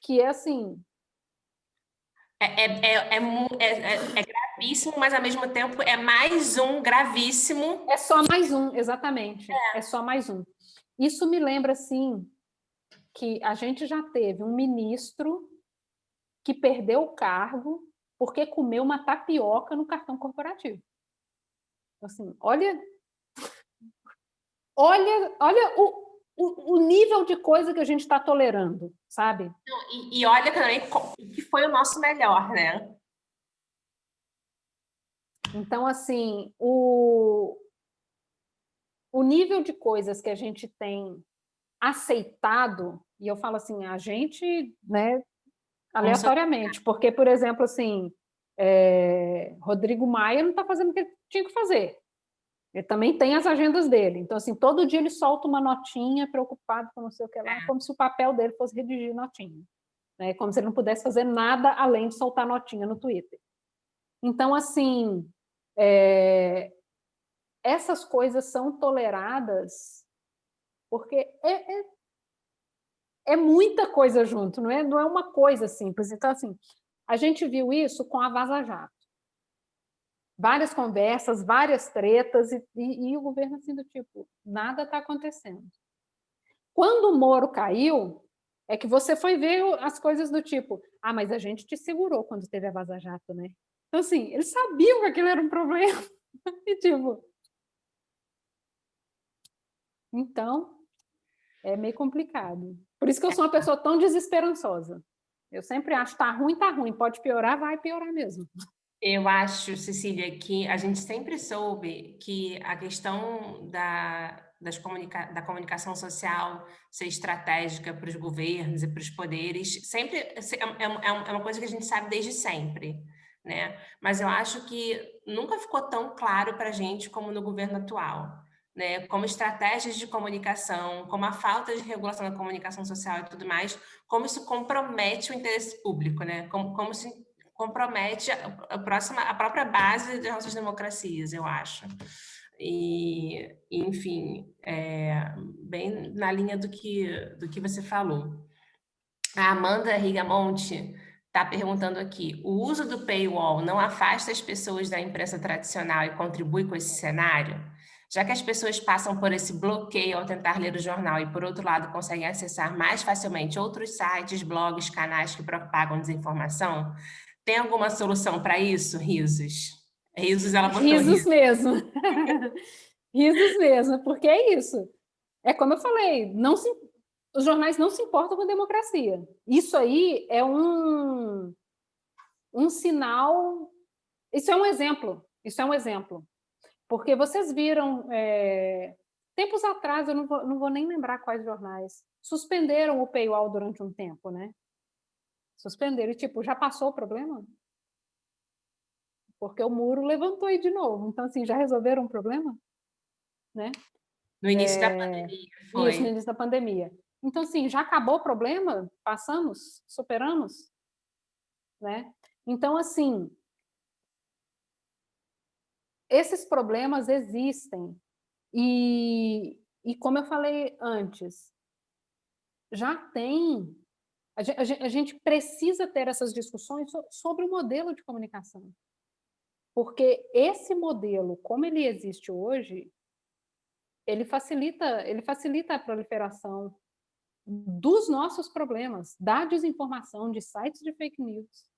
que é assim... É gravíssimo, mas ao mesmo tempo é mais um gravíssimo. É só mais um, exatamente. É só mais um. Isso me lembra, assim, que a gente já teve um ministro que perdeu o cargo porque comeu uma tapioca no cartão corporativo. Assim, olha o nível de coisa que a gente está tolerando, sabe? E olha também o que foi o nosso melhor, né? Então, assim, o nível de coisas que a gente tem aceitado, e eu falo assim, a gente, né, aleatoriamente, porque, por exemplo, assim, Rodrigo Maia não está fazendo o que ele tinha que fazer. Ele também tem as agendas dele. Então, assim, todo dia ele solta uma notinha preocupado com não sei o que lá, como se o papel dele fosse redigir notinha. Né? Como se ele não pudesse fazer nada além de soltar notinha no Twitter. Então, assim, essas coisas são toleradas porque é muita coisa junto, não é uma coisa simples. Então, assim, a gente viu isso com a Vaza Jato. Várias conversas, várias tretas, e o governo assim do tipo, nada está acontecendo. Quando o Moro caiu, é que você foi ver as coisas do tipo, mas a gente te segurou quando teve a Vaza Jato, né? Então, assim, eles sabiam que aquilo era um problema. E tipo... Então, é meio complicado. Por isso que eu sou uma pessoa tão desesperançosa. Eu sempre acho, tá ruim, pode piorar, vai piorar mesmo. Eu acho, Cecília, que a gente sempre soube que a questão da comunicação social ser estratégica para os governos e para os poderes sempre é uma coisa que a gente sabe desde sempre, né? Mas eu acho que nunca ficou tão claro para a gente como no governo atual, né? Como estratégias de comunicação, como a falta de regulação da comunicação social e tudo mais, como isso compromete o interesse público, né? Como se compromete a própria base das nossas democracias, eu acho. E, enfim, bem na linha do que você falou. A Amanda Rigamonte está perguntando aqui, o uso do paywall não afasta as pessoas da imprensa tradicional e contribui com esse cenário? Já que as pessoas passam por esse bloqueio ao tentar ler o jornal e, por outro lado, conseguem acessar mais facilmente outros sites, blogs, canais que propagam desinformação, tem alguma solução para isso, Risos? Risos, ela botou Risos mesmo. Risos mesmo, porque é isso. É como eu falei, os jornais não se importam com a democracia. Isso aí é um sinal... Isso é um exemplo. Porque vocês viram, tempos atrás, eu não vou nem lembrar quais jornais, suspenderam o paywall durante um tempo, né? Suspenderam. E, tipo, já passou o problema? Porque o muro levantou aí de novo. Então, assim, já resolveram o problema? Né? No início da pandemia, foi. Isso, no início da pandemia. Então, assim, já acabou o problema? Passamos? Superamos? Né? Então, assim, esses problemas existem. E como eu falei antes, já tem... A gente precisa ter essas discussões sobre o modelo de comunicação. Porque esse modelo, como ele existe hoje, ele facilita a proliferação dos nossos problemas, da desinformação, de sites de fake news.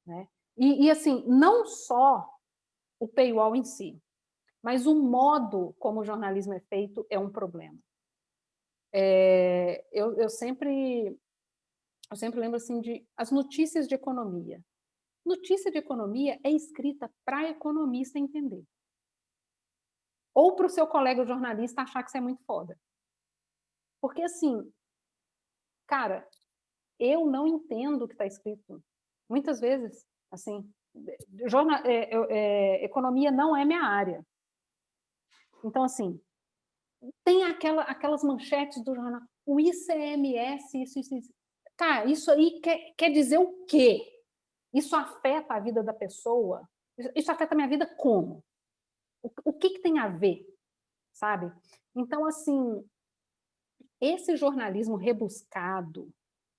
Né? E assim, não só o paywall em si, mas o modo como o jornalismo é feito é um problema. Eu sempre lembro assim de as notícias de economia. Notícia de economia é escrita para economista entender. Ou para o seu colega jornalista achar que você é muito foda. Porque, assim, cara, eu não entendo o que está escrito. Muitas vezes, assim, economia não é minha área. Então, assim, tem aquelas manchetes do jornal, o ICMS, isso. Cara, isso aí quer dizer o quê? Isso afeta a vida da pessoa? Isso afeta a minha vida como? O que tem a ver? Sabe? Então, assim, esse jornalismo rebuscado,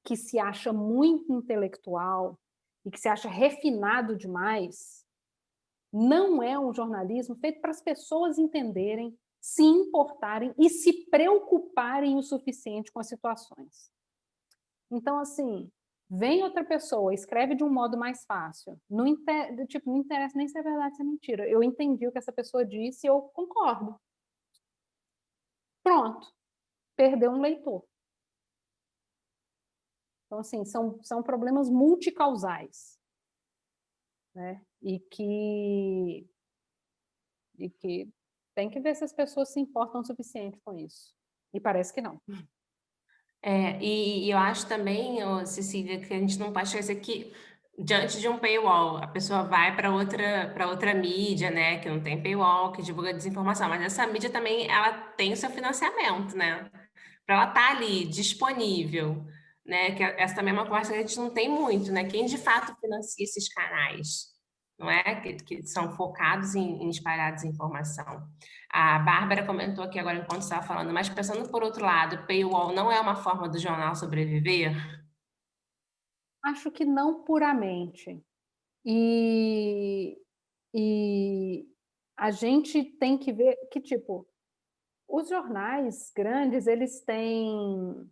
que se acha muito intelectual e que se acha refinado demais, não é um jornalismo feito para as pessoas entenderem, se importarem e se preocuparem o suficiente com as situações. Então, assim, vem outra pessoa, escreve de um modo mais fácil. Não interessa nem se é verdade ou se é mentira. Eu entendi o que essa pessoa disse e eu concordo. Pronto. perder um leitor. Então, assim, são problemas multicausais, né? E que tem que ver se as pessoas se importam o suficiente com isso. E parece que não. E eu acho também, ô, Cecília, que a gente não pode esquecer que diante de um paywall, a pessoa vai para outra mídia, né, que não tem paywall, que divulga desinformação, mas essa mídia também ela tem o seu financiamento, né? Para ela estar ali disponível, né? Que essa também é uma conversa que a gente não tem muito, né? Quem de fato financia esses canais, não é? Que são focados em espalhar desinformação. A Bárbara comentou aqui agora enquanto estava falando, mas pensando por outro lado, paywall não é uma forma do jornal sobreviver? Acho que não puramente. E a gente tem que ver que, tipo, os jornais grandes, eles têm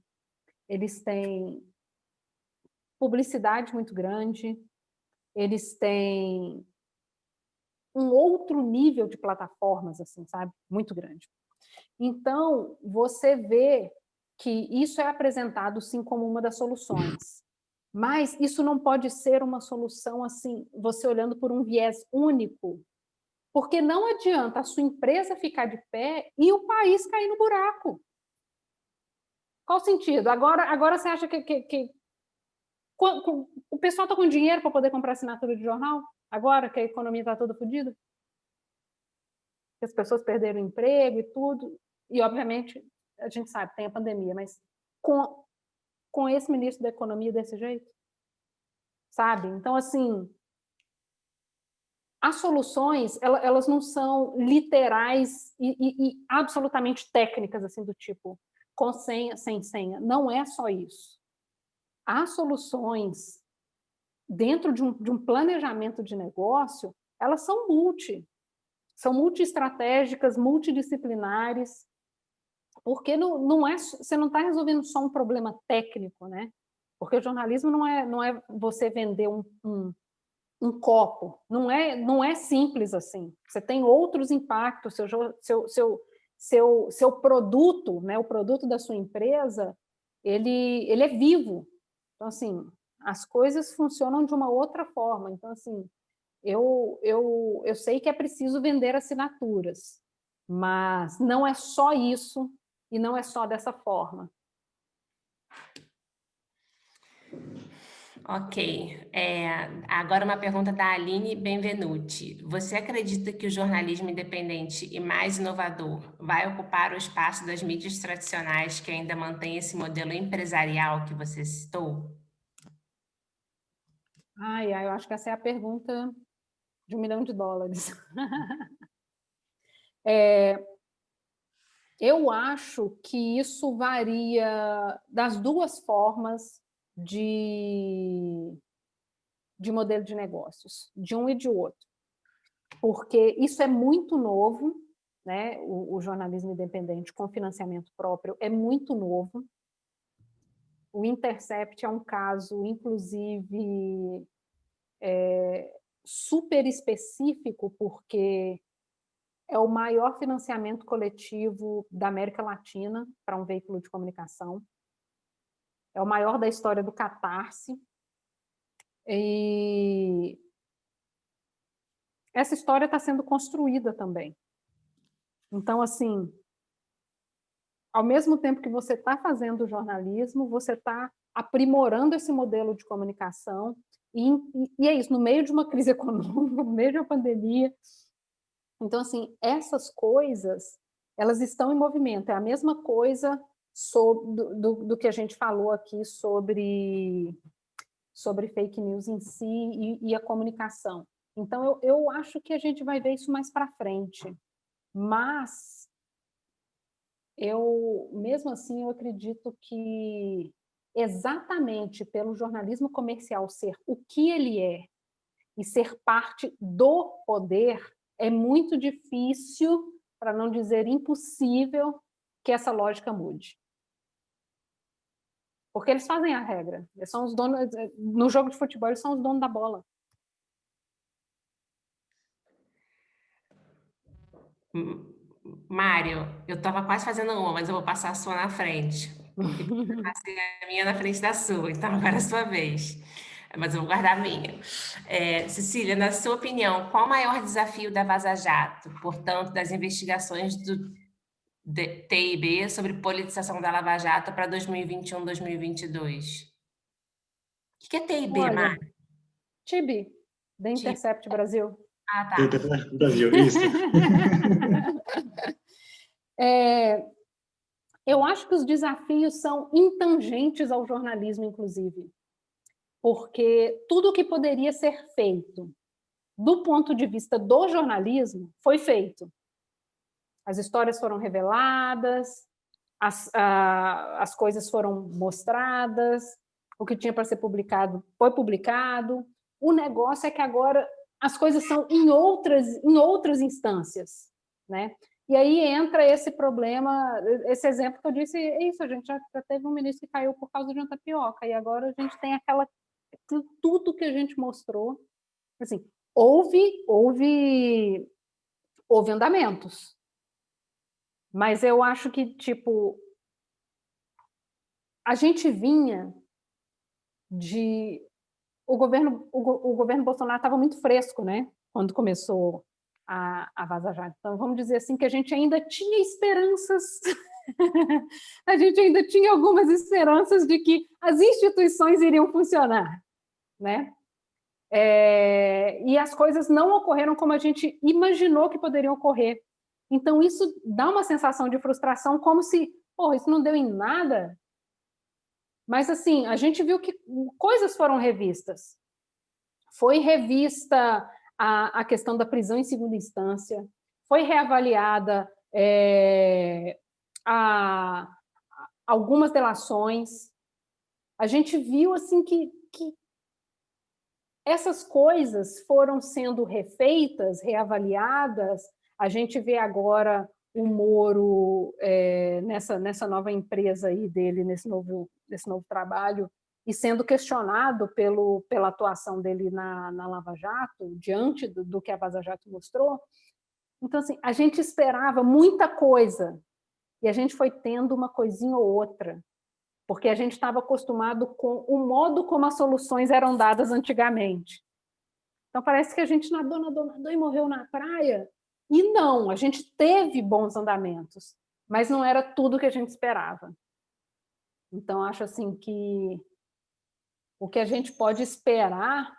publicidade muito grande, eles têm um outro nível de plataformas, assim, sabe? Muito grande. Então, você vê que isso é apresentado, sim, como uma das soluções. Mas isso não pode ser uma solução, assim, você olhando por um viés único, porque não adianta a sua empresa ficar de pé e o país cair no buraco. Qual o sentido? Agora você acha que o pessoal está com dinheiro para poder comprar assinatura de jornal? Agora que a economia está toda fodida? Que as pessoas perderam o emprego e tudo. E, obviamente, a gente sabe, tem a pandemia, mas com esse ministro da Economia desse jeito? Sabe? Então, assim, as soluções, elas não são literais e absolutamente técnicas, assim, do tipo, com senha, sem senha. Não é só isso. As soluções, dentro de um planejamento de negócio, elas são multi-estratégicas, multidisciplinares, porque você não está resolvendo só um problema técnico, né? Porque o jornalismo não é você vender um copo, não é simples assim. Você tem outros impactos, seu produto, né? O produto da sua empresa, ele é vivo. Então, assim, as coisas funcionam de uma outra forma. Então, assim, eu sei que é preciso vender assinaturas, mas não é só isso e não é só dessa forma. Ok. Agora uma pergunta da Aline Benvenuti. Você acredita que o jornalismo independente e mais inovador vai ocupar o espaço das mídias tradicionais que ainda mantém esse modelo empresarial que você citou? Eu acho que essa é a pergunta de $1 milhão. Eu acho que isso varia das duas formas de modelo de negócios, de um e de outro, porque isso é muito novo, né? O jornalismo independente com financiamento próprio é muito novo. O Intercept é um caso, inclusive, super específico, porque é o maior financiamento coletivo da América Latina para um veículo de comunicação. É o maior da história do Catarse. E essa história está sendo construída também. Então, assim, ao mesmo tempo que você está fazendo jornalismo, você está aprimorando esse modelo de comunicação, e é isso, no meio de uma crise econômica, no meio de uma pandemia. Então, assim, essas coisas, elas estão em movimento. É a mesma coisa do que a gente falou aqui sobre fake news em si e a comunicação. Então, eu acho que a gente vai ver isso mais para frente. Mas, mesmo assim, eu acredito que exatamente pelo jornalismo comercial ser o que ele é e ser parte do poder, é muito difícil, para não dizer impossível, que essa lógica mude. Porque eles fazem a regra. Eles são os donos, no jogo de futebol, eles são os donos da bola. Mário, eu estava quase fazendo uma, mas eu vou passar a sua na frente. Porque eu passei a minha na frente da sua, então agora é a sua vez. Mas eu vou guardar a minha. Cecília, na sua opinião, qual o maior desafio da Vaza Jato, portanto, das investigações do TIB sobre politização da Lava Jato para 2021, 2022? O que é TIB, Olha, Mário? Tibi, da Tipo, Intercept Brasil. tá. Brasil, isso. Eu acho que os desafios são intangentes ao jornalismo, inclusive, porque tudo o que poderia ser feito do ponto de vista do jornalismo foi feito. As histórias foram reveladas, as coisas foram mostradas, o que tinha para ser publicado foi publicado. O negócio é que agora as coisas são em outras instâncias, né? E aí entra esse problema, esse exemplo que eu disse, é isso, a gente já teve um ministro que caiu por causa de uma tapioca, e agora a gente tem tudo que a gente mostrou, assim, houve andamentos, mas eu acho que, tipo, a gente vinha de... O governo Bolsonaro estava muito fresco, né? Quando começou a Vaza Jato. Então, vamos dizer assim, que a gente ainda tinha esperanças, a gente ainda tinha algumas esperanças de que as instituições iriam funcionar, né? E as coisas não ocorreram como a gente imaginou que poderiam ocorrer. Então, isso dá uma sensação de frustração, como se, porra, isso não deu em nada. Mas, assim, a gente viu que coisas foram revistas. Foi revista a questão da prisão em segunda instância, foi reavaliada algumas delações. A gente viu, assim, que essas coisas foram sendo refeitas, reavaliadas. A gente vê agora o Moro nessa nova empresa aí dele, nesse novo trabalho, e sendo questionado pela atuação dele na Lava Jato, diante do que a Vaza Jato mostrou. Então, assim, a gente esperava muita coisa, e a gente foi tendo uma coisinha ou outra, porque a gente estava acostumado com o modo como as soluções eram dadas antigamente. Então, parece que a gente nadou e morreu na praia. E não, a gente teve bons andamentos, mas não era tudo que a gente esperava. Então, acho assim que o que a gente pode esperar...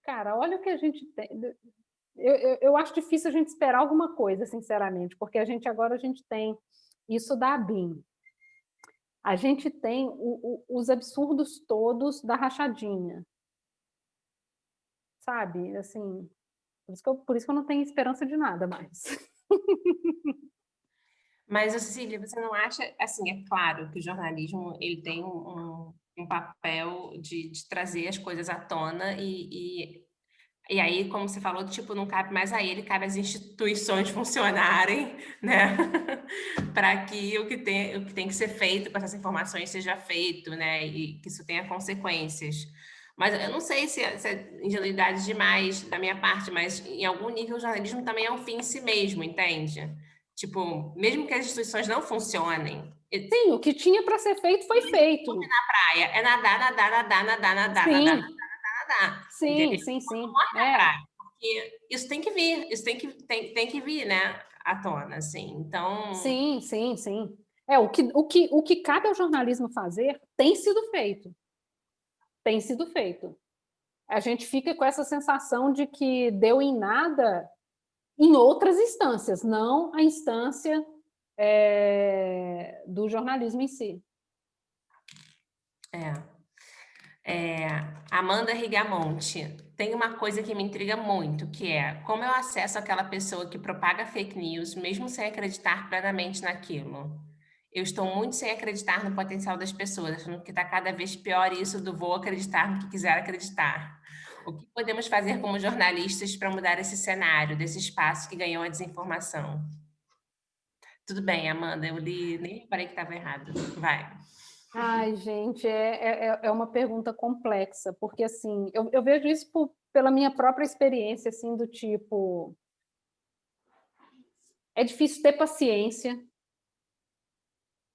Cara, olha o que a gente tem... Eu acho difícil a gente esperar alguma coisa, sinceramente, porque agora a gente tem isso da ABIN. A gente tem os absurdos todos da rachadinha. Sabe? Assim, por isso que eu não tenho esperança de nada mais. Mas, Cecília, você não acha, assim, é claro que o jornalismo ele tem um papel de trazer as coisas à tona e aí, como você falou, tipo, não cabe mais a ele, cabe às instituições funcionarem, né? Para que o que tem que ser feito com essas informações seja feito, né? E que isso tenha consequências. Mas eu não sei se é ingenuidade demais da minha parte, mas em algum nível o jornalismo também é um fim em si mesmo, entende? Tipo, mesmo que as instituições não funcionem. Sim, o que tinha para ser feito foi feito. Na praia é nadar. Sim, sim. Porque isso tem que vir, isso tem que vir, né, à tona, assim. Então. Sim. O que cabe ao jornalismo fazer tem sido feito. Tem sido feito. A gente fica com essa sensação de que deu em nada em outras instâncias, não a instância do jornalismo em si. Amanda Rigamonte, tem uma coisa que me intriga muito, que é como eu acesso aquela pessoa que propaga fake news, mesmo sem acreditar plenamente naquilo. Eu estou muito sem acreditar no potencial das pessoas, achando que está cada vez pior isso do vou acreditar no que quiser acreditar. O que podemos fazer como jornalistas para mudar esse cenário, desse espaço que ganhou a desinformação? Tudo bem, Amanda, eu li, nem reparei que estava errado. Vai. Ai, gente, é uma pergunta complexa, porque assim, eu vejo isso pela minha própria experiência, assim, do tipo... é difícil ter paciência.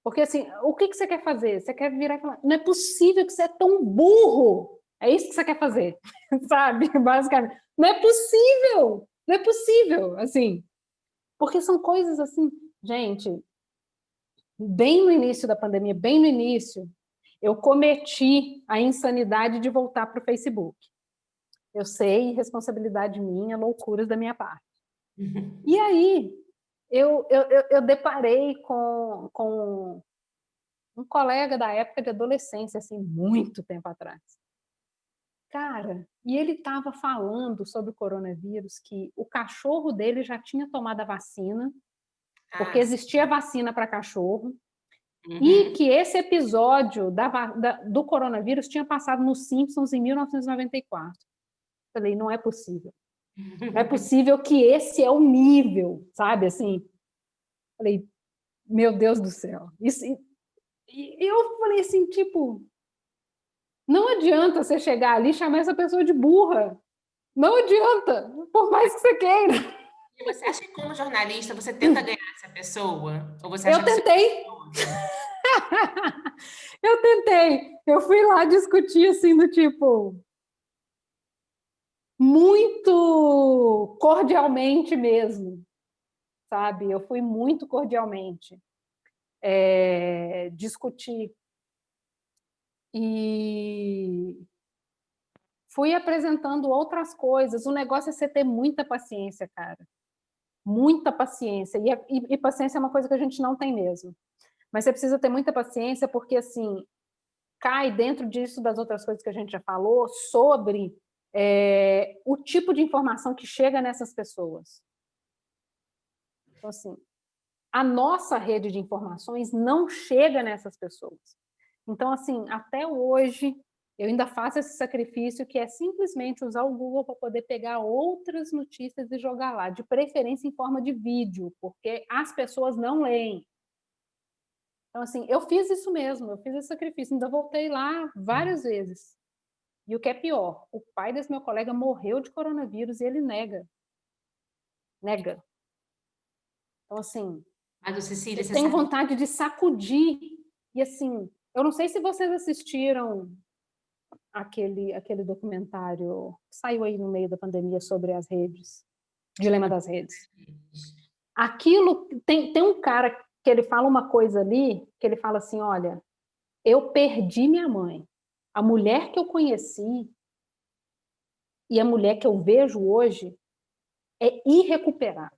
Porque, assim, o que você quer fazer? Você quer virar e falar, não é possível que você é tão burro. É isso que você quer fazer, sabe? Basicamente. Não é possível! Não é possível, assim. Porque são coisas assim... Gente, bem no início da pandemia, bem no início, eu cometi a insanidade de voltar para o Facebook. Eu sei, responsabilidade minha, loucuras da minha parte. E aí, eu deparei com um colega da época de adolescência, assim, muito tempo atrás. Cara, e ele estava falando sobre o coronavírus, que o cachorro dele já tinha tomado a vacina, porque existia vacina para cachorro, e que esse episódio do coronavírus tinha passado nos Simpsons em 1994. Falei, não é possível. Não é possível que esse é o nível, sabe, assim. Falei, meu Deus do céu. Isso, e eu falei assim, tipo, não adianta você chegar ali e chamar essa pessoa de burra. Não adianta, por mais que você queira. E você acha que, como jornalista, você tenta ganhar essa pessoa? Ou você acha Eu tentei. Eu tentei. Eu fui lá discutir, assim, do tipo... muito cordialmente mesmo, sabe? Eu fui muito cordialmente discutir. E fui apresentando outras coisas. O negócio é você ter muita paciência, cara. Muita paciência. E paciência é uma coisa que a gente não tem mesmo. Mas você precisa ter muita paciência porque, assim, cai dentro disso das outras coisas que a gente já falou sobre o tipo de informação que chega nessas pessoas. Então, assim, a nossa rede de informações não chega nessas pessoas. Então, assim, até hoje, eu ainda faço esse sacrifício que é simplesmente usar o Google para poder pegar outras notícias e jogar lá, de preferência em forma de vídeo, porque as pessoas não leem. Então, assim, eu fiz isso mesmo, eu fiz esse sacrifício, ainda voltei lá várias vezes. E o que é pior, o pai desse meu colega morreu de coronavírus e ele nega. Nega. Então, assim, Mas, Cecília, eu tenho vontade de sacudir. E, assim, eu não sei se vocês assistiram aquele documentário que saiu aí no meio da pandemia sobre as redes, Dilema das Redes. Aquilo, tem um cara que ele fala uma coisa ali, que ele fala assim, olha, eu perdi minha mãe. A mulher que eu conheci e a mulher que eu vejo hoje é irrecuperável.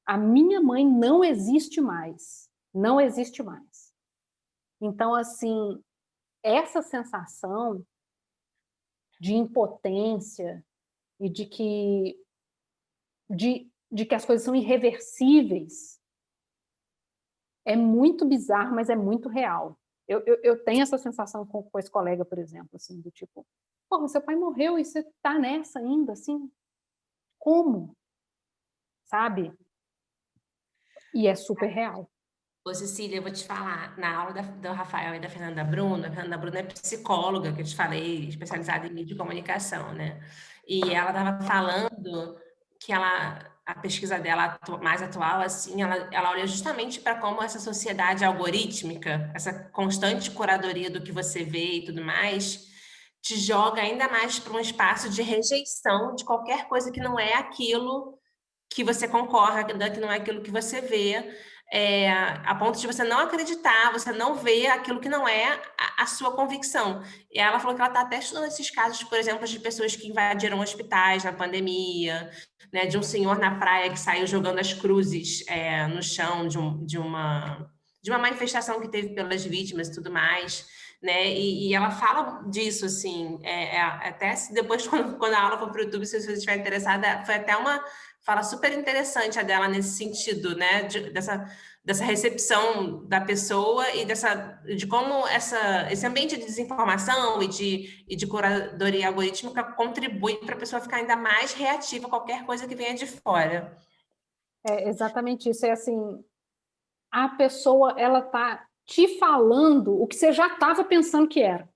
A minha mãe não existe mais. Não existe mais. Então, assim, essa sensação de impotência e de que as coisas são irreversíveis é muito bizarro, mas é muito real. Eu tenho essa sensação com esse colega, por exemplo, assim, do tipo, porra, seu pai morreu e você tá nessa ainda, assim? Como? Sabe? E é super real. Ô, Cecília, eu vou te falar, na aula do Rafael e da Fernanda Bruna, a Fernanda Bruna é psicóloga, que eu te falei, especializada em mídia e comunicação, né? E ela estava falando que a pesquisa dela mais atual, assim, ela olha justamente para como essa sociedade algorítmica, essa constante curadoria do que você vê e tudo mais, te joga ainda mais para um espaço de rejeição de qualquer coisa que não é aquilo que você concorda, que não é aquilo que você vê, a ponto de você não acreditar, você não ver aquilo que não é a sua convicção. E ela falou que ela está até estudando esses casos, por exemplo, de pessoas que invadiram hospitais na pandemia, né, de um senhor na praia que saiu jogando as cruzes no chão de uma manifestação que teve pelas vítimas e tudo mais, né? E ela fala disso, assim, até depois, quando a aula for para o YouTube, se você estiver interessada, foi até uma fala super interessante a dela nesse sentido, né? Dessa recepção da pessoa e de como esse ambiente de desinformação e de curadoria algorítmica contribui para a pessoa ficar ainda mais reativa a qualquer coisa que venha de fora. É exatamente isso. É assim, a pessoa, ela está te falando o que você já estava pensando que era.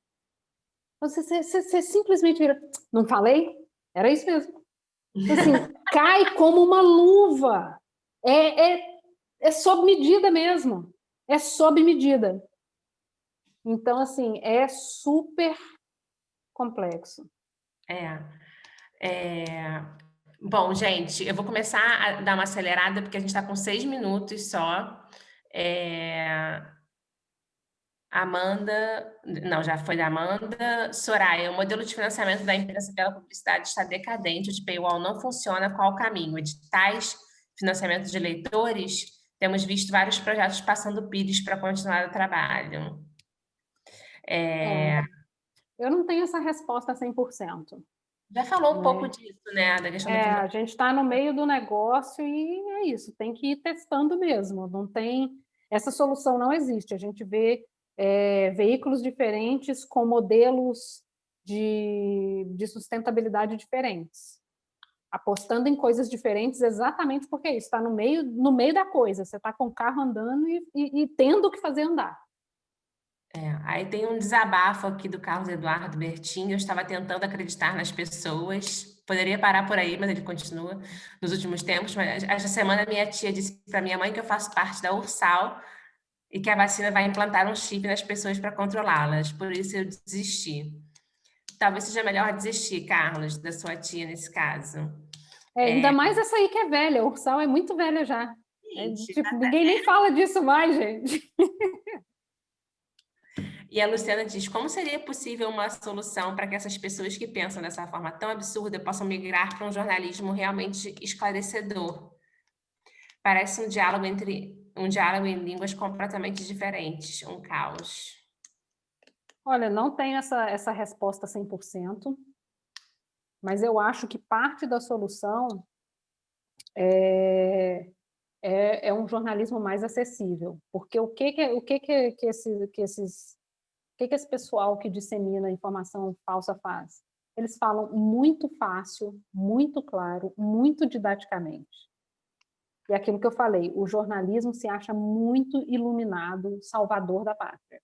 Você simplesmente vira, não falei? Era isso mesmo. Assim, cai como uma luva. É sob medida mesmo, é sob medida. Então, assim, é super complexo. Bom, gente, eu vou começar a dar uma acelerada, porque a gente está com 6 minutos só. Amanda, não, já foi da Amanda. Soraya, o modelo de financiamento da imprensa pela publicidade está decadente, o de paywall não funciona, qual o caminho? Editais, financiamento de leitores? Temos visto vários projetos passando pires para continuar o trabalho. Eu não tenho essa resposta 100%. Já falou um pouco disso, né? Da questão A gente está no meio do negócio e é isso, tem que ir testando mesmo. Não tem, essa solução não existe. A gente vê veículos diferentes com modelos de sustentabilidade diferentes, apostando em coisas diferentes exatamente porque isso está no meio da coisa. Você está com o carro andando e tendo que fazer andar. Aí tem um desabafo aqui do Carlos Eduardo Bertinho. Eu estava tentando acreditar nas pessoas. Poderia parar por aí, mas ele continua nos últimos tempos. Mas esta semana minha tia disse para minha mãe que eu faço parte da Ursal e que a vacina vai implantar um chip nas pessoas para controlá-las. Por isso eu desisti. Talvez seja melhor desistir, Carlos, da sua tia nesse caso. Ainda mais essa aí que é velha. A Ursal é muito velha já. Ninguém nem fala disso mais, gente. E a Luciana diz, como seria possível uma solução para que essas pessoas que pensam dessa forma tão absurda possam migrar para um jornalismo realmente esclarecedor? Parece um diálogo em línguas completamente diferentes, um caos. Olha, não tenho essa resposta 100%, mas eu acho que parte da solução é um jornalismo mais acessível, porque o que esse pessoal que dissemina informação falsa faz? Eles falam muito fácil, muito claro, muito didaticamente. E aquilo que eu falei, o jornalismo se acha muito iluminado, salvador da pátria.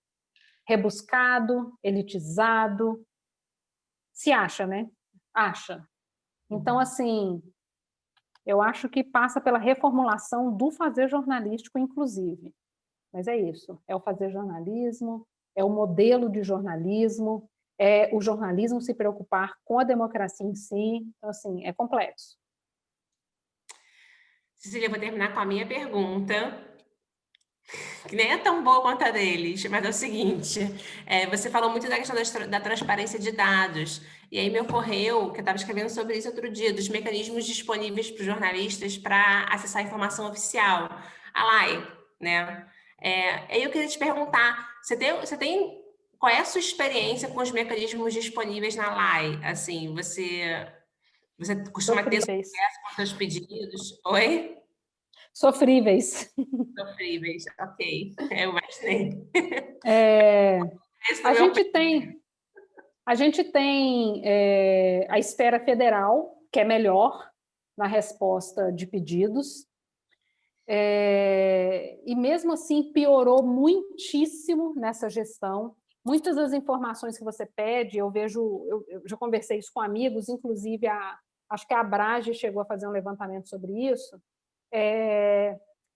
Rebuscado, elitizado, se acha, né? Acha. Então, assim, eu acho que passa pela reformulação do fazer jornalístico, inclusive. Mas é isso, é o fazer jornalismo, é o modelo de jornalismo, é o jornalismo se preocupar com a democracia em si. Então, assim, é complexo. Cecília, eu vou terminar com a minha pergunta, que nem é tão boa quanto a deles, mas é o seguinte, você falou muito da questão da transparência de dados, e aí me ocorreu, que eu estava escrevendo sobre isso outro dia, dos mecanismos disponíveis para os jornalistas para acessar a informação oficial, a LAI, né? Aí eu queria te perguntar, qual é a sua experiência com os mecanismos disponíveis na LAI? Assim, você costuma ter sucesso com seus pedidos? Oi? Sofríveis. Sofríveis, ok. Eu imaginei. A gente tem a esfera federal, que é melhor na resposta de pedidos, e mesmo assim piorou muitíssimo nessa gestão. Muitas das informações que você pede, eu já conversei isso com amigos, inclusive acho que a Abrage chegou a fazer um levantamento sobre isso,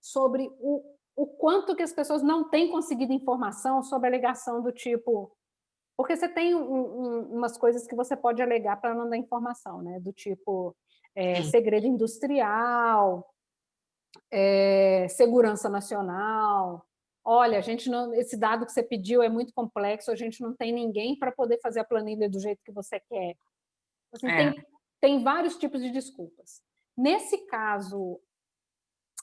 sobre o quanto que as pessoas não têm conseguido informação sobre a alegação do tipo... Porque você tem umas coisas que você pode alegar para não dar informação, né? Do tipo segredo industrial, segurança nacional. Olha, esse dado que você pediu é muito complexo, a gente não tem ninguém para poder fazer a planilha do jeito que você quer. Assim, tem vários tipos de desculpas. Nesse caso,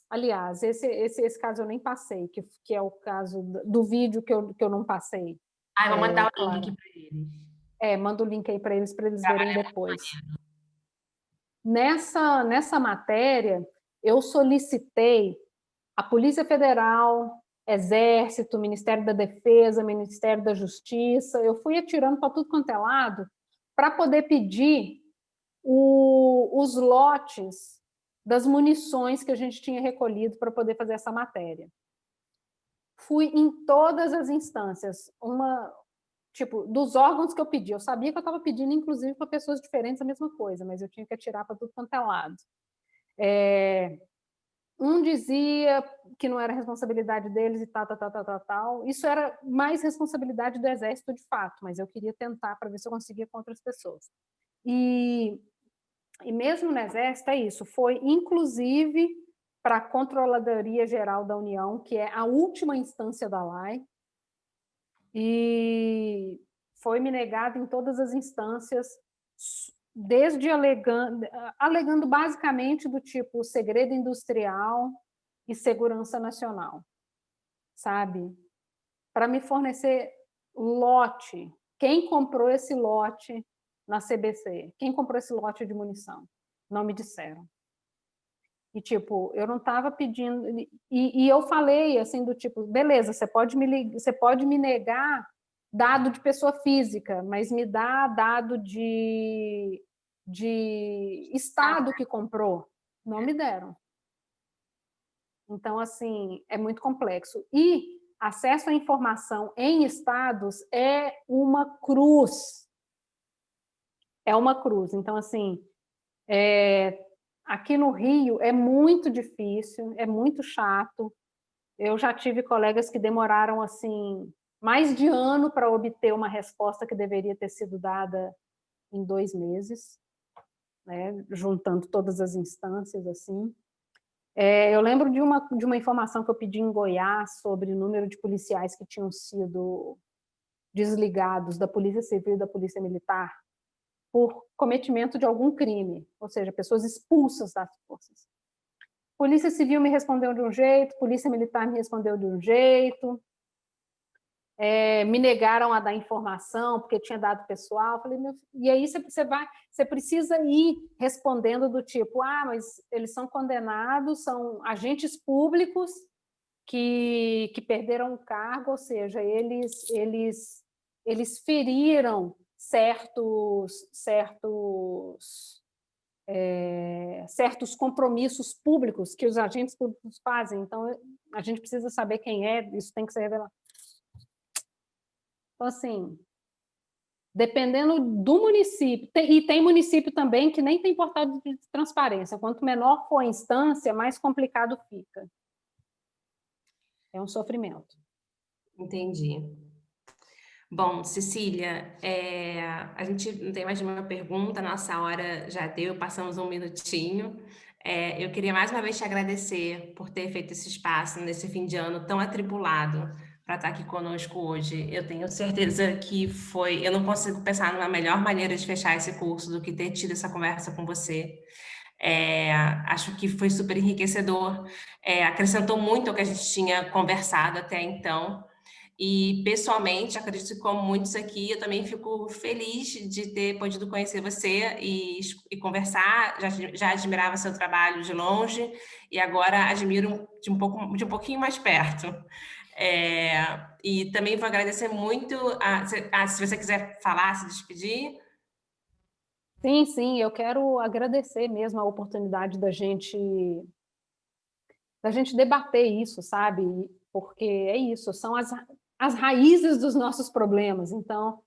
aliás, esse caso eu nem passei, que é o caso do vídeo que eu não passei. Eu vou mandar o link para eles. Manda o link aí para eles verem depois. Nessa matéria, eu solicitei a Polícia Federal, Exército, Ministério da Defesa, Ministério da Justiça, eu fui atirando para tudo quanto é lado para poder pedir os lotes das munições que a gente tinha recolhido para poder fazer essa matéria. Fui em todas as instâncias, dos órgãos que eu pedi. Eu sabia que eu estava pedindo, inclusive, para pessoas diferentes a mesma coisa, mas eu tinha que atirar para tudo quanto é lado. Um dizia que não era responsabilidade deles e tal. Isso era mais responsabilidade do Exército, de fato, mas eu queria tentar para ver se eu conseguia com outras pessoas. E mesmo no Exército é isso, foi inclusive para a Controladoria Geral da União, que é a última instância da lei, e foi me negado em todas as instâncias, desde alegando basicamente do tipo segredo industrial e segurança nacional, sabe? Para me fornecer lote. Quem comprou esse lote na CBC? Quem comprou esse lote de munição? Não me disseram. E, tipo, eu não estava pedindo... E eu falei, assim, do tipo, beleza, você pode me negar dado de pessoa física, mas me dá dado de Estado que comprou. Não me deram. Então, assim, é muito complexo. E acesso à informação em estados é uma cruz. É uma cruz. Então, assim, aqui no Rio é muito difícil, é muito chato. Eu já tive colegas que demoraram, assim, mais de ano para obter uma resposta que deveria ter sido dada em 2 meses, né, juntando todas as instâncias, assim. Eu lembro de uma informação que eu pedi em Goiás sobre o número de policiais que tinham sido desligados da Polícia Civil e da Polícia Militar por cometimento de algum crime, ou seja, pessoas expulsas das forças. Polícia Civil me respondeu de um jeito, Polícia Militar me respondeu de um jeito, me negaram a dar informação porque tinha dado pessoal. Falei, e aí você precisa ir respondendo do tipo, mas eles são condenados, são agentes públicos que perderam o cargo, ou seja, eles feriram certos compromissos públicos que os agentes públicos fazem. Então, a gente precisa saber quem é, isso tem que ser revelado. Então, assim, dependendo do município, e tem município também que nem tem portal de transparência, quanto menor for a instância, mais complicado fica. É um sofrimento. Entendi. Bom, Cecília, a gente não tem mais nenhuma pergunta, a nossa hora já deu, passamos 1 minutinho. Eu queria mais uma vez te agradecer por ter feito esse espaço nesse fim de ano tão atribulado para estar aqui conosco hoje. Eu tenho certeza que eu não consigo pensar numa melhor maneira de fechar esse curso do que ter tido essa conversa com você. Acho que foi super enriquecedor, acrescentou muito ao que a gente tinha conversado até então. E, pessoalmente, acredito que, como muitos aqui, eu também fico feliz de ter podido conhecer você e conversar. Já admirava seu trabalho de longe e agora admiro de um pouquinho mais perto. E também vou agradecer muito. Se você quiser falar, se despedir. Sim, eu quero agradecer mesmo a oportunidade da gente debater isso, sabe? Porque é isso, são as raízes dos nossos problemas. Então,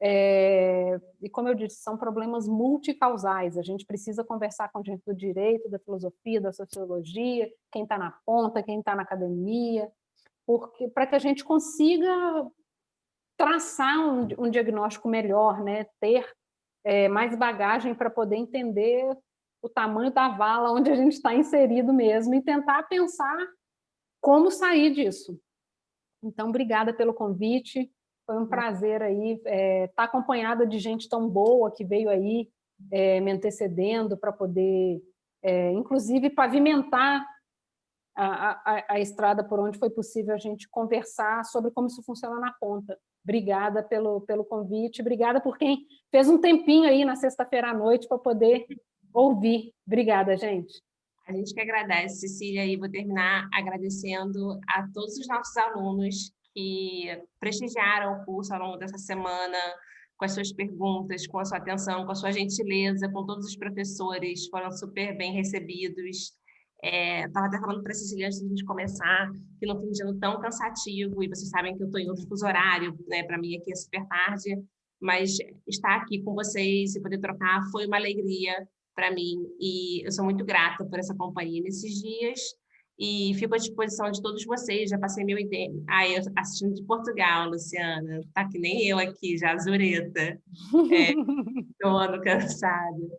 e como eu disse, são problemas multicausais. A gente precisa conversar com gente do direito, da filosofia, da sociologia, quem está na ponta, quem está na academia, para que a gente consiga traçar um diagnóstico melhor, né? Ter mais bagagem para poder entender o tamanho da vala onde a gente está inserido mesmo e tentar pensar como sair disso. Então, obrigada pelo convite, foi um prazer aí estar acompanhada de gente tão boa que veio aí me antecedendo para poder, inclusive, pavimentar a estrada por onde foi possível a gente conversar sobre como isso funciona na ponta. Obrigada pelo convite, obrigada por quem fez um tempinho aí na sexta-feira à noite para poder ouvir. Obrigada, gente. A gente que agradece, Cecília, e vou terminar agradecendo a todos os nossos alunos que prestigiaram o curso ao longo dessa semana, com as suas perguntas, com a sua atenção, com a sua gentileza, com todos os professores, foram super bem recebidos. Estava até falando para a Cecília antes de a gente começar, que no fim de ano tão cansativo, e vocês sabem que eu estou em outro fuso horário, né? Para mim aqui é super tarde, mas estar aqui com vocês e poder trocar foi uma alegria para mim, e eu sou muito grata por essa companhia nesses dias. E fico à disposição de todos vocês, já passei meu ID. Eu assistindo de Portugal, Luciana, tá que nem eu aqui, já zureta. Estou ano cansada.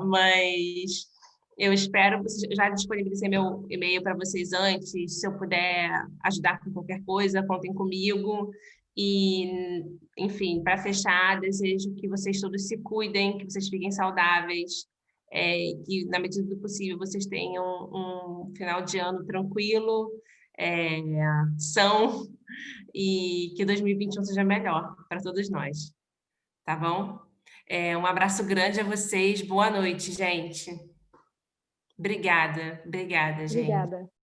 Mas eu espero, já disponibilizei meu e-mail para vocês antes, se eu puder ajudar com qualquer coisa, contem comigo. E, enfim, para fechar, desejo que vocês todos se cuidem, que vocês fiquem saudáveis, que, na medida do possível, vocês tenham um final de ano tranquilo, são, e que 2021 seja melhor para todos nós. Tá bom? Um abraço grande a vocês. Boa noite, gente. Obrigada, gente. Obrigada.